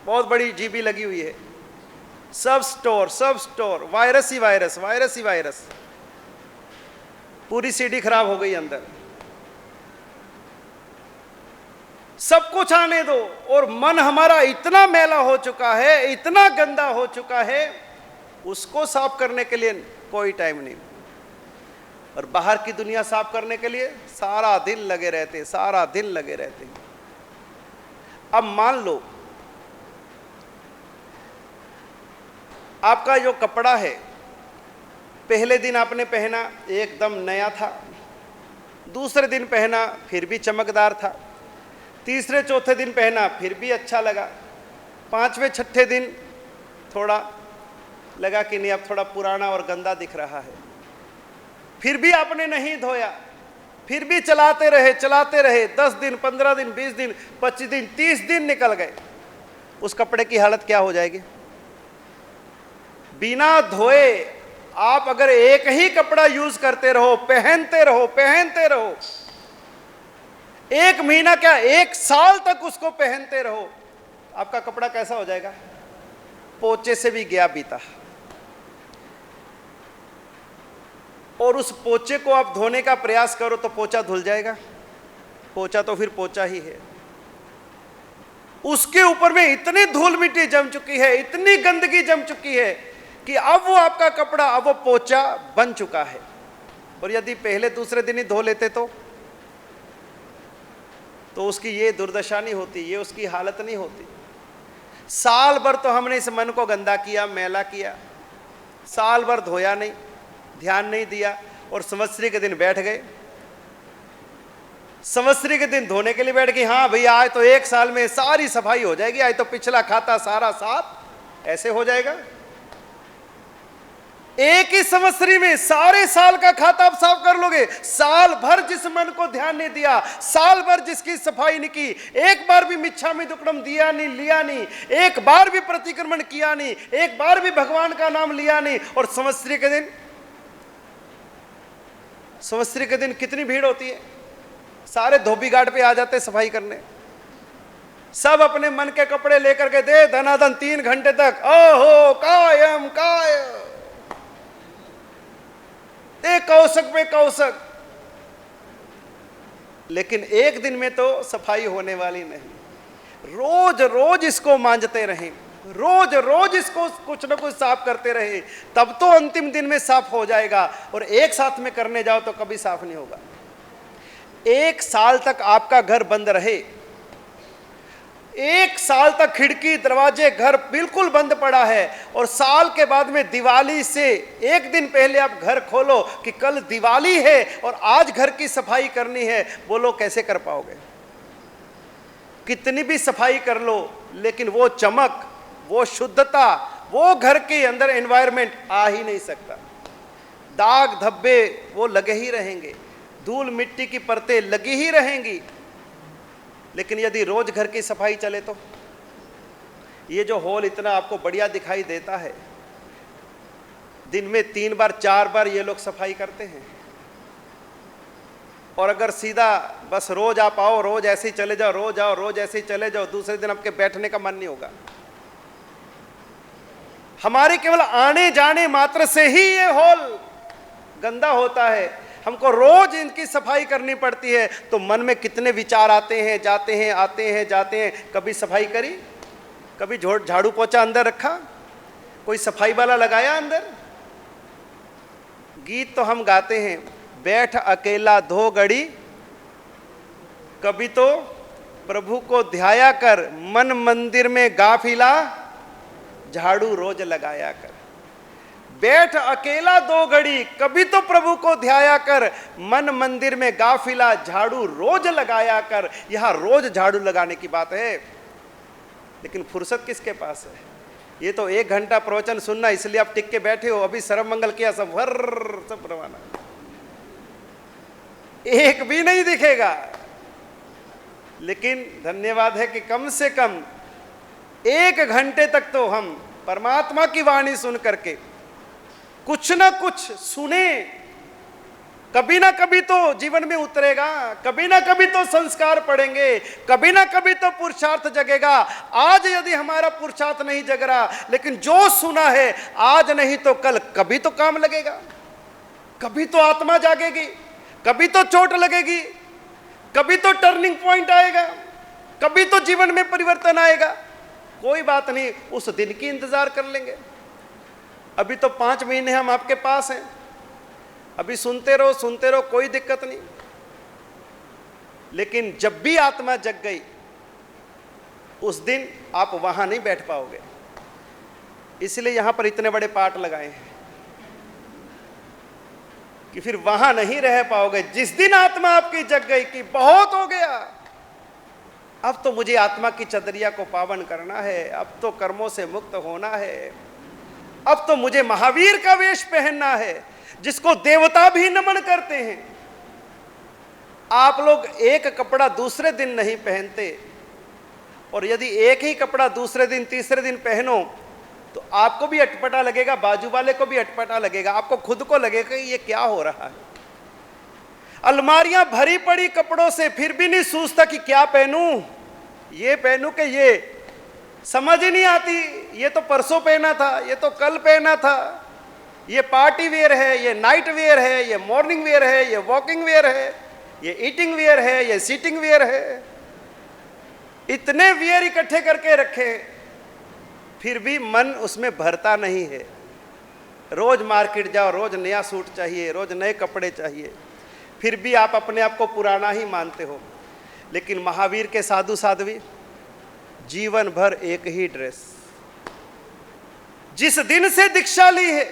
बहुत बड़ी जीबी लगी हुई है, सब स्टोर, वायरस ही वायरस, वायरस ही वायरस, पूरी सीडी खराब हो गई अंदर। सब कुछ आने दो, और मन हमारा इतना मैला हो चुका है, इतना गंदा हो चुका है, उसको साफ करने के लिए कोई टाइम नहीं। और बाहर की दुनिया साफ करने के लिए सारा दिन लगे रहते, सारा दिन लगे रहते। अब मान लो आपका जो कपड़ा है, पहले दिन आपने पहना एकदम नया था, दूसरे दिन पहना फिर भी चमकदार था, तीसरे चौथे दिन पहना फिर भी अच्छा लगा, पांचवें छठे दिन थोड़ा लगा कि नहीं अब थोड़ा पुराना और गंदा दिख रहा है, फिर भी आपने नहीं धोया, फिर भी चलाते रहे 10 दिन 15 दिन 20 दिन 25 दिन 30 दिन निकल गए, उस कपड़े की हालत क्या हो जाएगी? बिना धोए आप अगर एक ही कपड़ा यूज करते रहो, पहनते रहो, 1 महीना क्या 1 साल तक उसको पहनते रहो, आपका कपड़ा कैसा हो जाएगा? पोचे से भी गया बीता। और उस पोचे को आप धोने का प्रयास करो तो पोचा धुल जाएगा? पोचा तो फिर पोचा ही है। उसके ऊपर में इतनी धूल मिट्टी जम चुकी है, इतनी गंदगी जम चुकी है कि अब वो आपका कपड़ा, अब वो पोचा बन चुका है। और यदि पहले दूसरे दिन ही धो लेते तो उसकी ये दुर्दशा नहीं होती, ये उसकी हालत नहीं होती। साल भर तो हमने इस मन को गंदा किया, मैला किया, साल भर धोया नहीं, ध्यान नहीं दिया, और संवत्सरी के दिन बैठ गए, संवत्सरी के दिन धोने के लिए बैठ गए। हाँ भैया आज तो 1 साल में सारी सफाई हो जाएगी, आज तो पिछला खाता सारा साफ, ऐसे हो जाएगा? एक ही संवत्सरी में सारे साल का खाता आप साफ कर लोगे? साल भर जिस मन को ध्यान नहीं दिया, साल भर जिसकी सफाई नहीं की, एक बार भी मिच्छामि दुक्कडम दिया नहीं, लिया नहीं, एक बार भी प्रतिक्रमण किया नहीं, एक बार भी भगवान का नाम लिया नहीं, और संवत्सरी के दिन कितनी भीड़ होती है, सारे धोबी घाट पे आ जाते सफाई करने, सब अपने मन के कपड़े लेकर के दे धनाधन 3 घंटे तक, ओहो कायम कायम, एक कौशक पे कौशक। लेकिन एक दिन में तो सफाई होने वाली नहीं। रोज रोज इसको मांजते रहें, रोज रोज इसको कुछ न कुछ साफ करते रहे, तब तो अंतिम दिन में साफ हो जाएगा। और एक साथ में करने जाओ तो कभी साफ नहीं होगा। 1 साल तक आपका घर बंद रहे, 1 साल तक खिड़की दरवाजे घर बिल्कुल बंद पड़ा है, और साल के बाद में दिवाली से 1 दिन पहले आप घर खोलो कि कल दिवाली है और आज घर की सफाई करनी है, बोलो कैसे कर पाओगे? कितनी भी सफाई कर लो, लेकिन वो चमक, वो शुद्धता, वो घर के अंदर एनवायरनमेंट आ ही नहीं सकता। दाग धब्बे वो लगे ही रहेंगे, धूल मिट्टी की परतें लगी ही रहेंगी। लेकिन यदि रोज घर की सफाई चले तो ये जो हॉल इतना आपको बढ़िया दिखाई देता है, दिन में 3 बार 4 बार ये लोग सफाई करते हैं। और अगर सीधा बस रोज आप आओ, रोज ऐसे ही चले जाओ, रोज आओ रोज ऐसे ही चले जाओ, दूसरे दिन आपके बैठने का मन नहीं होगा। हमारे केवल आने जाने मात्र से ही ये हॉल गंदा होता है। हमको रोज इनकी सफाई करनी पड़ती है, तो मन में कितने विचार आते हैं, जाते हैं, आते हैं, जाते हैं। कभी सफाई करी? कभी झाड़ू पोछा अंदर रखा? कोई सफाई वाला लगाया अंदर? गीत तो हम गाते हैं, बैठ अकेला धो घड़ी, कभी तो प्रभु को ध्याया कर, मन मंदिर में गाफिला झाड़ू रोज लगाया कर। बैठ अकेला 2 घड़ी, कभी तो प्रभु को ध्याया कर, मन मंदिर में गाफिला झाड़ू रोज लगाया कर। यहां रोज झाड़ू लगाने की बात है, लेकिन फुर्सत किसके पास है? ये तो 1 घंटा प्रवचन सुनना, इसलिए आप टिक के बैठे हो। अभी सर्व मंगल किया, सब रवाना, एक भी नहीं दिखेगा। लेकिन धन्यवाद है कि कम से कम 1 घंटे तक तो हम परमात्मा की वाणी सुन करके कुछ ना कुछ सुने, कभी ना कभी तो जीवन में उतरेगा, कभी ना कभी तो संस्कार पड़ेंगे, कभी ना कभी तो पुरुषार्थ जगेगा। आज यदि हमारा पुरुषार्थ नहीं जग रहा, लेकिन जो सुना है आज नहीं तो कल कभी तो काम लगेगा, कभी तो आत्मा जागेगी, कभी तो चोट लगेगी, कभी तो टर्निंग पॉइंट आएगा, कभी तो जीवन में परिवर्तन आएगा। कोई बात नहीं, उस दिन की इंतजार कर लेंगे। अभी तो 5 महीने हम आपके पास हैं, अभी सुनते रहो, कोई दिक्कत नहीं। लेकिन जब भी आत्मा जग गई उस दिन आप वहां नहीं बैठ पाओगे। इसलिए यहां पर इतने बड़े पाठ लगाए हैं कि फिर वहां नहीं रह पाओगे। जिस दिन आत्मा आपकी जग गई कि बहुत हो गया, अब तो मुझे आत्मा की चदरिया को पावन करना है, अब तो कर्मों से मुक्त होना है, अब तो मुझे महावीर का वेश पहनना है, जिसको देवता भी नमन करते हैं। आप लोग एक कपड़ा दूसरे दिन नहीं पहनते, और यदि एक ही कपड़ा दूसरे दिन तीसरे दिन पहनो तो आपको भी अटपटा लगेगा, बाजू वाले को भी अटपटा लगेगा, आपको खुद को लगेगा कि ये क्या हो रहा है। अलमारियां भरी पड़ी कपड़ों से, फिर भी नहीं सूझता कि क्या पहनूं, ये पहनूं कि ये, समझ ही नहीं आती। ये तो परसों पहना था, ये तो कल पहना था, ये पार्टी वेयर है, ये नाइट वेयर है, ये मॉर्निंग वेयर है, ये वॉकिंग वेयर है, ये ईटिंग वेयर है, ये सीटिंग वेयर है। इतने वेयर इकट्ठे करके रखे, फिर भी मन उसमें भरता नहीं है। रोज मार्केट जाओ, रोज नया सूट चाहिए, रोज नए कपड़े चाहिए, फिर भी आप अपने आप को पुराना ही मानते हो। लेकिन महावीर के साधु साध्वी जीवन भर एक ही ड्रेस, जिस दिन से दीक्षा ली है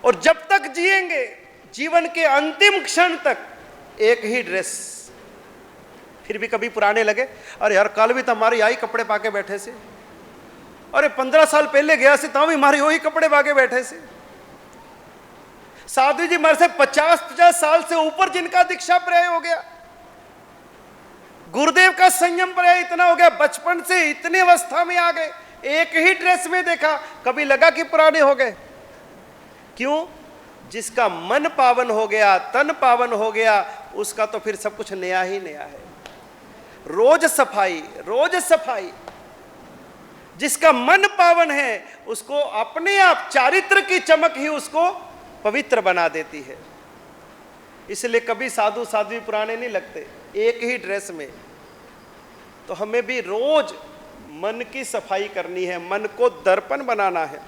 और जब तक जिएंगे जीवन के अंतिम क्षण तक एक ही ड्रेस। फिर भी कभी पुराने लगे, अरे यार कल भी तो हमारे यही कपड़े पाके बैठे से, अरे 15 साल पहले गया से तो भी हमारे वही कपड़े पाके बैठे से। साधु जी मर से 50 साल से ऊपर जिनका दीक्षा पर्याय हो गया, गुरुदेव का संयम पर्याय इतना हो गया, बचपन से इतनी अवस्था में आ गए, एक ही ड्रेस में देखा, कभी लगा कि पुराने हो गए। क्यों? जिसका मन पावन हो गया, तन पावन हो गया, उसका तो फिर सब कुछ नया ही नया है। रोज सफाई, रोज सफाई। जिसका मन पावन है उसको अपने आप चारित्र की चमक ही उसको पवित्र बना देती है। इसलिए कभी साधु साध्वी पुराने नहीं लगते, एक ही ड्रेस में। तो हमें भी रोज मन की सफाई करनी है, मन को दर्पण बनाना है।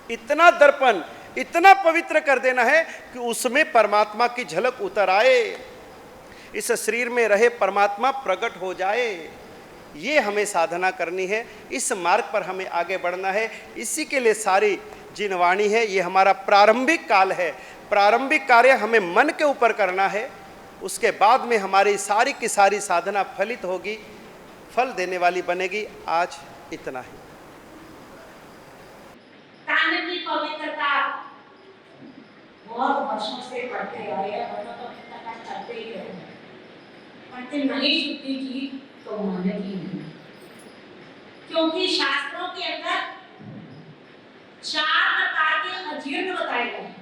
इतना दर्पण, इतना पवित्र कर देना है कि उसमें परमात्मा की झलक उतर आए, इस शरीर में रहे परमात्मा प्रकट हो जाए। ये हमें साधना करनी है, इस मार्ग पर हमें आगे बढ़ना है। इसी के लिए सारी जिनवाणी है। ये हमारा प्रारंभिक काल है, प्रारंभिक कार्य हमें मन के ऊपर करना है। उसके बाद में हमारी सारी की सारी साधना फलित होगी, फल देने वाली बनेगी। आज इतना ही। तांडव की पवित्रता बहुत वर्षों से पढ़ते आए हैं, पवित्रता करते ही रहे, पढ़ते नहीं शुद्धि की तो माने की नहीं। क्योंकि शास्त्रों के अंदर 4 प्रकार के अजीर्ण बताए गए हैं।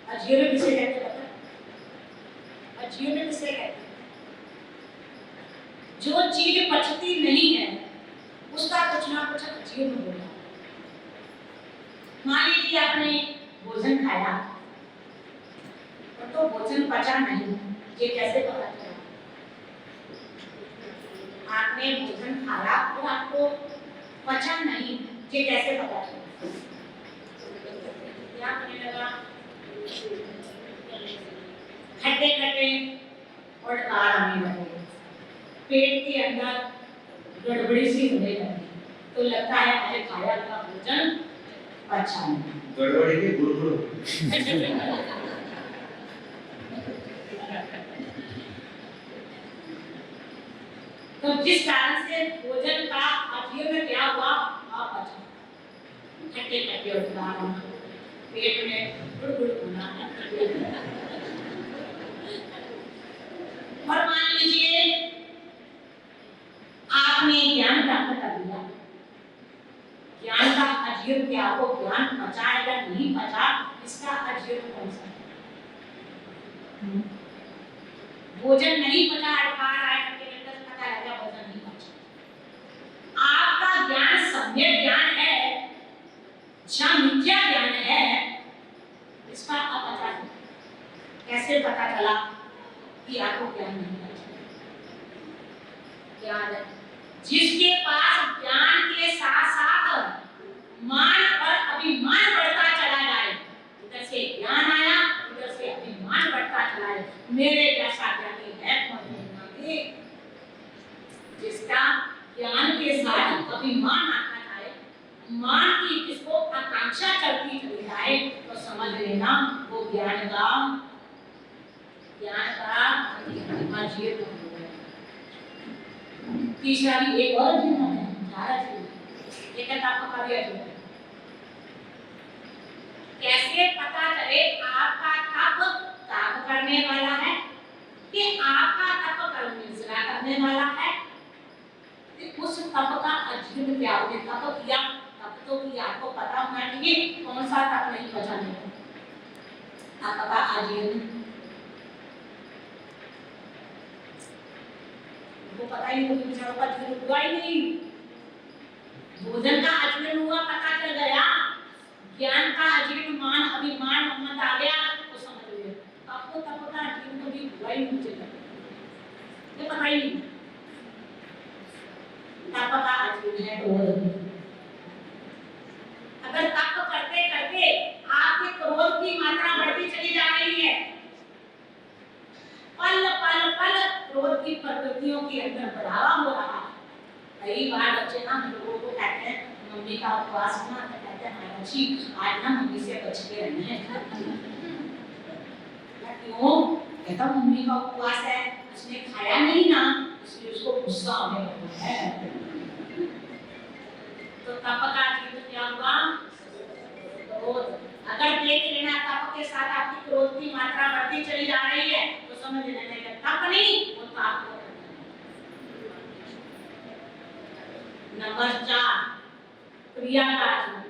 अजीर्ण किसे कहते हैं? अजीर्ण किसे कहते हैं? जो चीज पचती नहीं है उसका कुछ ना कुछ अजीर्ण होगा। मान लीजिए आपने भोजन खाया तो भोजन पचा नहीं, ये कैसे पता चला? आपने भोजन खाया और आपको पचा नहीं, ये कैसे पता चला? क्या करने लगा? खट्टे खट्टे और डकार आने लगे, पेट के अंदर गड़बड़ी सी होने लगी, तो लगता है मैंने खाया था भोजन अच्छा नहीं। गड़बड़ी की गुड़गुड़। तो जिस कारण से भोजन का अजीर्ण क्या हुआ? अपचा, खट्टे खट्टे और पेट में गुड़गुड़ होना। और मान लीजिए आपने ज्ञान प्राप्त कर लिया, ज्ञान का अजीर्ण क्या? आपको ज्ञान पचा या नहीं पचा, इसका अजीर्ण कौन सा? भोजन नहीं पचा खा रहा है करके लगता पता लगा भोजन नहीं पचा। आपका ज्ञान सम्यक ज्ञान है, जहाँ मिथ्या ज्ञान है, इसका अपचा कैसे पता चला कि आपको ज्ञान नहीं पचा? ज्ञान है जिसके पास ज्ञान के साथ साथ मान और अभिमान बढ़ता चला जाए, उधर से ज्ञान आया उधर से अभिमान बढ़ता चला जाए। मेरे जैसा ज्ञानी है कौन नहीं? जिसका ज्ञान के साथ अभिमान आता जाए, मान की किसको आकांक्षा चलती चली जाए, तो समझ लेना वो ज्ञान का अजीब हो गया। तीसरा भी एक और जीवन है, सारा जीवन एक आपको कार्य है। कैसे पता चले आपका तप ताप करने वाला है कि आपका तप कर्म निद्रा करने वाला है? उस तप का अजीर्ण क्या होगा? तप किया, तप तो किया, आपको पता होना चाहिए कौन सा तप नहीं बचाने का। तप का अजीर्ण वो पता ही नहीं, विचारों का अजीर्ण हुआ ही नहीं। भोजन का अजीर्ण हुआ पता चल गया, ज्ञान का अजीर्ण मान अभिमान मत आ गया तो समझ लिया आपको तप का अजीर्ण कभी हुआ ही नहीं चला, ये पता ही नहीं। तप का अजीर्ण है क्रोध। अगर तप करते करते आपके क्रोध की मात्रा बढ़ती चली जा रही है, पल पल पल क्रोध की प्रवृत्तियों के अंदर बढ़ावा हो रहा है। कई बार बच्चे ना लोगों को कहते हैं मम्मी का उपवास होना, कहते हैं अच्छी आज ना मम्मी से बच के रहना है। क्यों? कहता मम्मी का उपवास है, उसने खाया नहीं ना, इसलिए उसको गुस्सा आने लगता है। तो तप का जीवन क्या हुआ? क्रोध। अगर देख लेना तप के साथ आपकी क्रोध की मात्रा बढ़ती चली जा रही है तो समझ लेना कि तप नहीं वो ताप हो। नंबर 4 क्रिया का आचरण।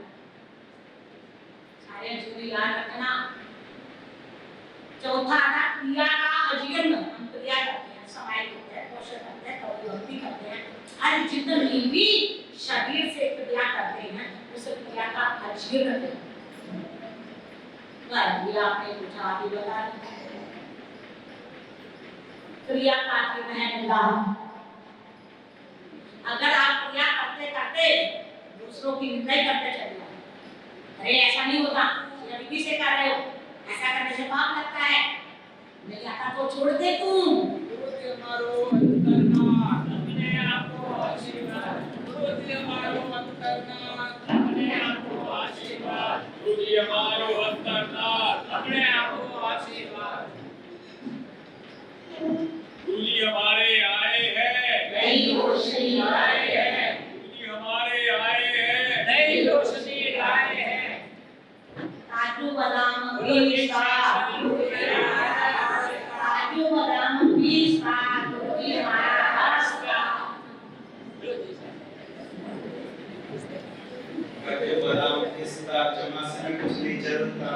सारे जीवन याद रखना। चौथा आता क्रिया का अजीर्ण। हम क्रिया करते हैं, समय करते हैं, पोषण करते हैं, प्रवृत्ति करते हैं, और जितनी भी शरीर से क्रिया करते हैं उस क्रिया का अजीर्ण है। क्रिया आपने पूछा अभी बता दिया। क्रिया का अजीर्ण है निंदा। अगर आप क्रिया करते करते दूसरों की निंदा करते चले जाए, अरे ऐसा नहीं होता, विधि से कर रहे हो, ऐसा करने से पाप लगता है, नहीं आता तो छोड़ दे तुम। गुरुजी हमारे आए हैं, नई रोशनी आए हैं, गुरुजी हमारे आए हैं, नई रोशनी लाए हैं। काजू बादाम 20 काजू बादाम 20 गुरुजी हमारा हंसता। काजू बादाम पिस्ता चमच में कुछ नहीं चलता।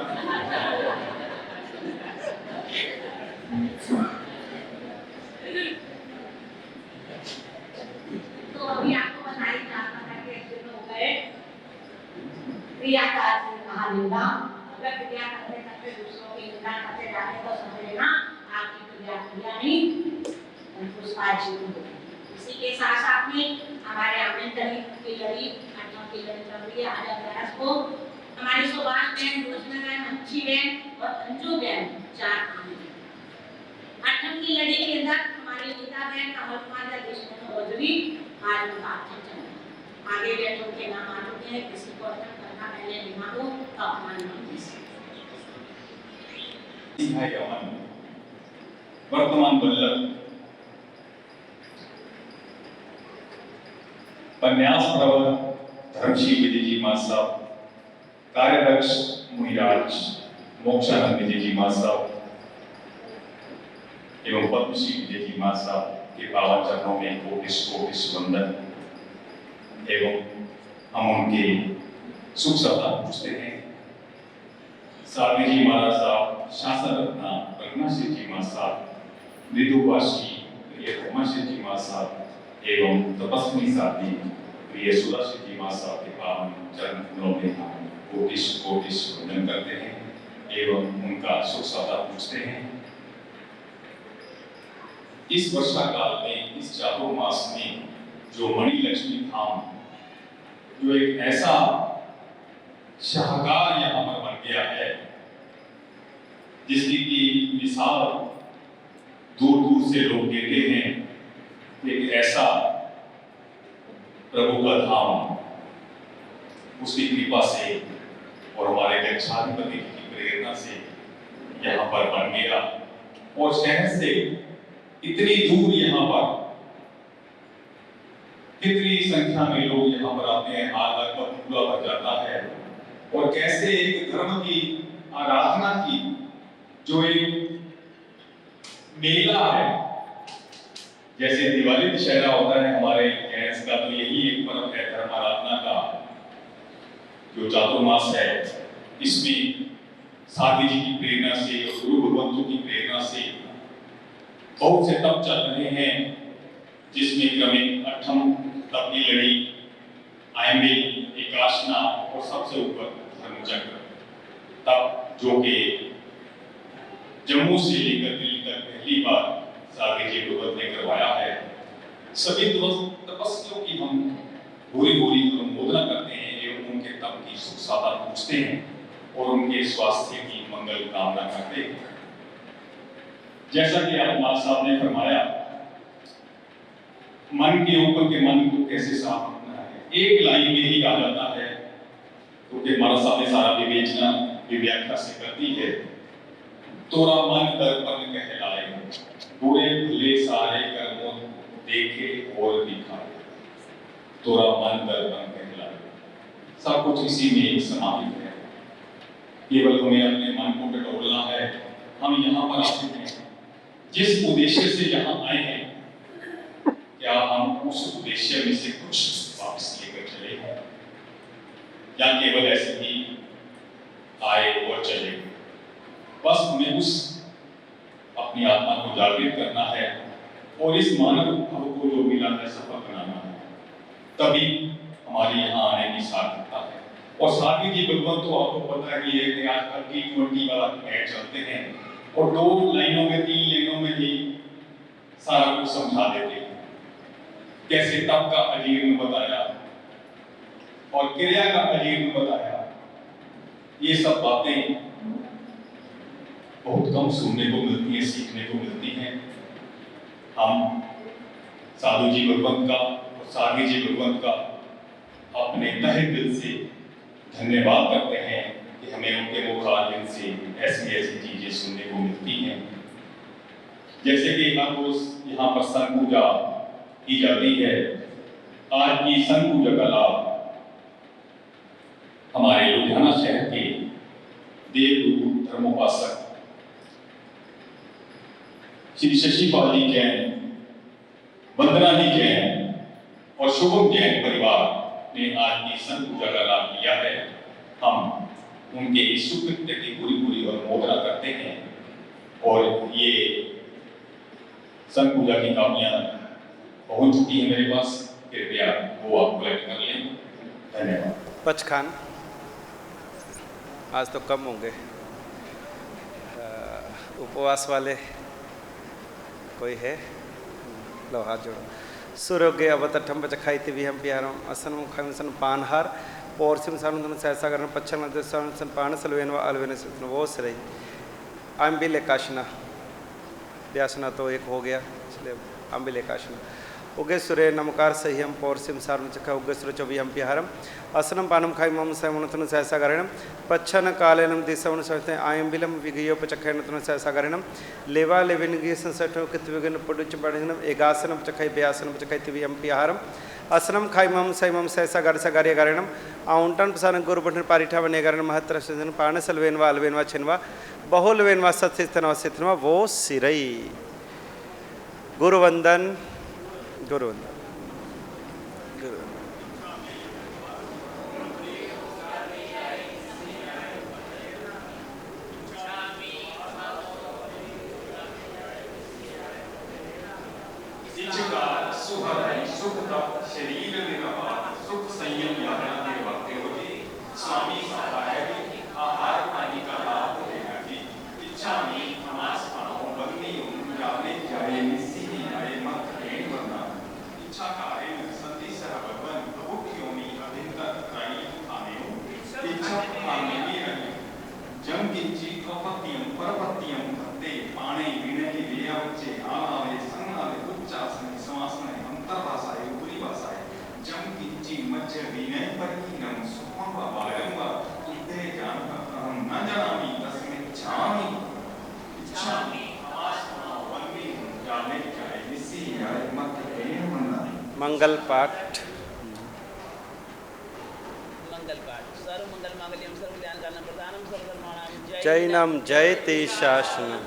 तो अभी आपको बताई जाता है कि हो गए क्रिया का कहा निंदा। अगर क्रिया करते करते दूसरों की निंदा करते जाते तो समझ लेना आपकी क्रिया नहीं पुष्पाजी होगी। इसी के साथ साथ में हमारे आमंत्रण की लड़ी आठवां की लड़ी चल रही है। आज 11 को हमारी सुभाष बहन, रोशना बहन, अच्छी बहन और अंजू बहन 4 आने। आठवीं की लड़ी के अंदर हमारी गीता बहन, कमल कुमार का देशमुख गोजरी आज उनका आठवां चल। आगे बैठो के नाम आ चुके हैं, किसी को अर्पण करना पहले लेना हो तो अपना नाम दीजिए। वर्तमान बल्लभ उपन्यास प्रवर धर्मशील विजय जी मां साहब, कार्यदक्ष मुहिराज मोक्षानंद विजय जी मां साहब एवं पद्मश्री विजय जी मां साहब के पावन चरणों में कोटि वंदन एवं हम उनके सुख सदा पूछते हैं। साधवी जी महाराज साहब, शासन रत्ना प्रज्ञाशील जी महाराज साहब, मृदुभाषी प्रिय धर्माशील जी महाराज साहब एवं तपस्विनी साथी प्रिय सुधाशील जी महाराज साहब के पावन चरण कमलों में हम कोटिश कोटिश वंदन करते हैं एवं उनका सुख सदा पूछते हैं। इस वर्षा काल में, इस चातुर्मास में जो मणि लक्ष्मी धाम, जो एक ऐसा शाहकार यहाँ पर बन गया है जिसकी की मिसाल दूर दूर से लोग देते हैं। एक ऐसा प्रभु का धाम, उसकी कृपा से और हमारे गच्छाधिपति की प्रेरणा से यहाँ पर बन गया और शहर से इतनी दूर यहाँ पर कितनी संख्या में लोग यहाँ पर आते हैं, हाल का पूरा भर जाता है। और कैसे एक धर्म की आराधना की जो एक मेला है, जैसे दिवाली दशहरा होता है हमारे गैस का, तो यही एक पर्व है धर्म आराधना का जो चातुर्मास है। इसमें साधी जी की प्रेरणा से और गुरु भगवंतों की प्रेरणा से बहुत से तप चल रहे हैं, जिसमें क्रमिक अठम तप की लड़ी, आयम्बिल, एकाशना और सबसे ऊपर धर्मचक्र तप, जो कि जम्मू से लेकर दिल्ली तक पहली बार साधी जी भगवत ने करवाया है। सभी तपस्वियों की हम भूरी भूरी अनुमोदना करते हैं एवं उनके तप की सुख साधा पूछते हैं और उनके स्वास्थ्य की मंगल कामना करते हैं। जैसा कि आप साहब ने फरमाया, मन के ऊपर के मन को कैसे साफ रखना है, एक लाइन में ही आ जाता है, क्योंकि महाराज साहब ने सारा विवेचना व्याख्या से कर दी है। तोरा मन दर्पण कहलाए, बुरे भले सारे कर्मों देखे और दिखाए। तोरा मन दर्पण कहलाए, सब कुछ इसी में समाहित है। केवल हमें अपने मन को टटोलना है। हम यहाँ पर आते हैं जिस उद्देश्य से यहाँ आए हैं, क्या हम उस उद्देश्य में से कुछ वापस लेकर चले हैं या केवल ऐसे ही आए और चले? बस हमें उस अपनी आत्मा को जागृत करना है और इस मानव भाव को जो मिला है सफल बनाना है, तभी हमारी यहाँ आने की सार्थकता है। और साथ ही जी भगवंत, तो आपको पता ही है कि आजकल T20 वाला मैच चलते हैं और 2 लाइनों में 3 लाइनों में ही सारा कुछ समझा देते हैं। कैसे तप का अजीर्ण बताया और क्रिया का अजीर्ण बताया, ये सब बातें बहुत कम सुनने को मिलती हैं, सीखने को मिलती हैं। हम साधु जी भगवंत का और साधी जी भगवंत का अपने तहे दिल से धन्यवाद करते हैं कि हमें उनके मुखारबिन से ऐसी ऐसी चीजें सुनने को मिलती हैं। जैसे कि हर रोज यहाँ पर संघ पूजा की जाती है। आज की संघ पूजा का लाभ हमारे लुधियाना शहर के देवगुरु धर्मोपासक श्री शशिपाल जी जैन, वंदना जी जैन और शुभम जैन परिवार ने आज की संघ पूजा का लाभ लिया है। हम उनके इस सुकृत्य की पूरी पूरी अनुमोदना करते हैं और ये संघ पूजा की कापियां पहुंच चुकी है मेरे पास, कृपया वो आप कलेक्ट कर लें। धन्यवाद। पचखान आज तो कम होंगे, उपवास वाले कोई है? लो हाथ जोड़ो। सुरोगे अवतठम बचखाई थी हम प्यारों असन मुखन पानहार पौरसिम सानुन सहसागर पच्छन सन पान सलवेन व अलवेन वो सही आम्बिल एकाशना व्यासना तो एक हो गया, इसलिए आम्बिल एकाशना उगे सुरे नमकार सह्यम पौरसिम सारुन चखा उगे सुर चौबी हम प्यारम असनम पानम खाई मम सैमनतन सहसागरणम पच्छन कालेनम दिशवन सहते आयम्बिलम विगयोपचखैनतन सहसागरणम लेवा लेविनगी संसठो कितविगन पुडुच बढ़नम एगासनम चखै व्यासनम चखै तिवि हम प्यारम असनम खाई मम सैमम सहसागर सगार्य गारणम आउंटन पसन गुरुबठन पारिठा वनेगरण महत्र सजन पान सलवेन व अलवेन व छिनवा बहुलवेन व सत्सितन सितनवा वो सिरई। गुरुवंदन गुरुवंदन। सुख तप शरीर निराहार सुख संयम यात्रा के वक्ते हो जी स्वामी सदा है भी आहार पानी का लाभ होगा जी इच्छा में हमास पाओ बगनी जाने जाए निसी आए मत रेण वरना इच्छा कार्य संति सह भगवान प्रभुक्यों में अभिंतर त्राई आने इच्छा आने में जम किंची कपतियम परपतियम भक्ते पाणे विनय वेयावचे आनावे संगावे उच्चासने समासने अंतर्भाषाए ऊपरी भाषाए जम किंची मध्य विनय परिहीनम सुखम वायम व इद्धे जान अहम न जानामि तस्मै इच्छामि इच्छामि आसना वन्नी जाने जाए निसी आए मत रेण वरना मंगल पाठ। मंगल पाठ सर्व मंगल मांगल्यम सर्व कल्याण कारणम प्रधानम सर्वधर्माणां जैनम जयते शासनम।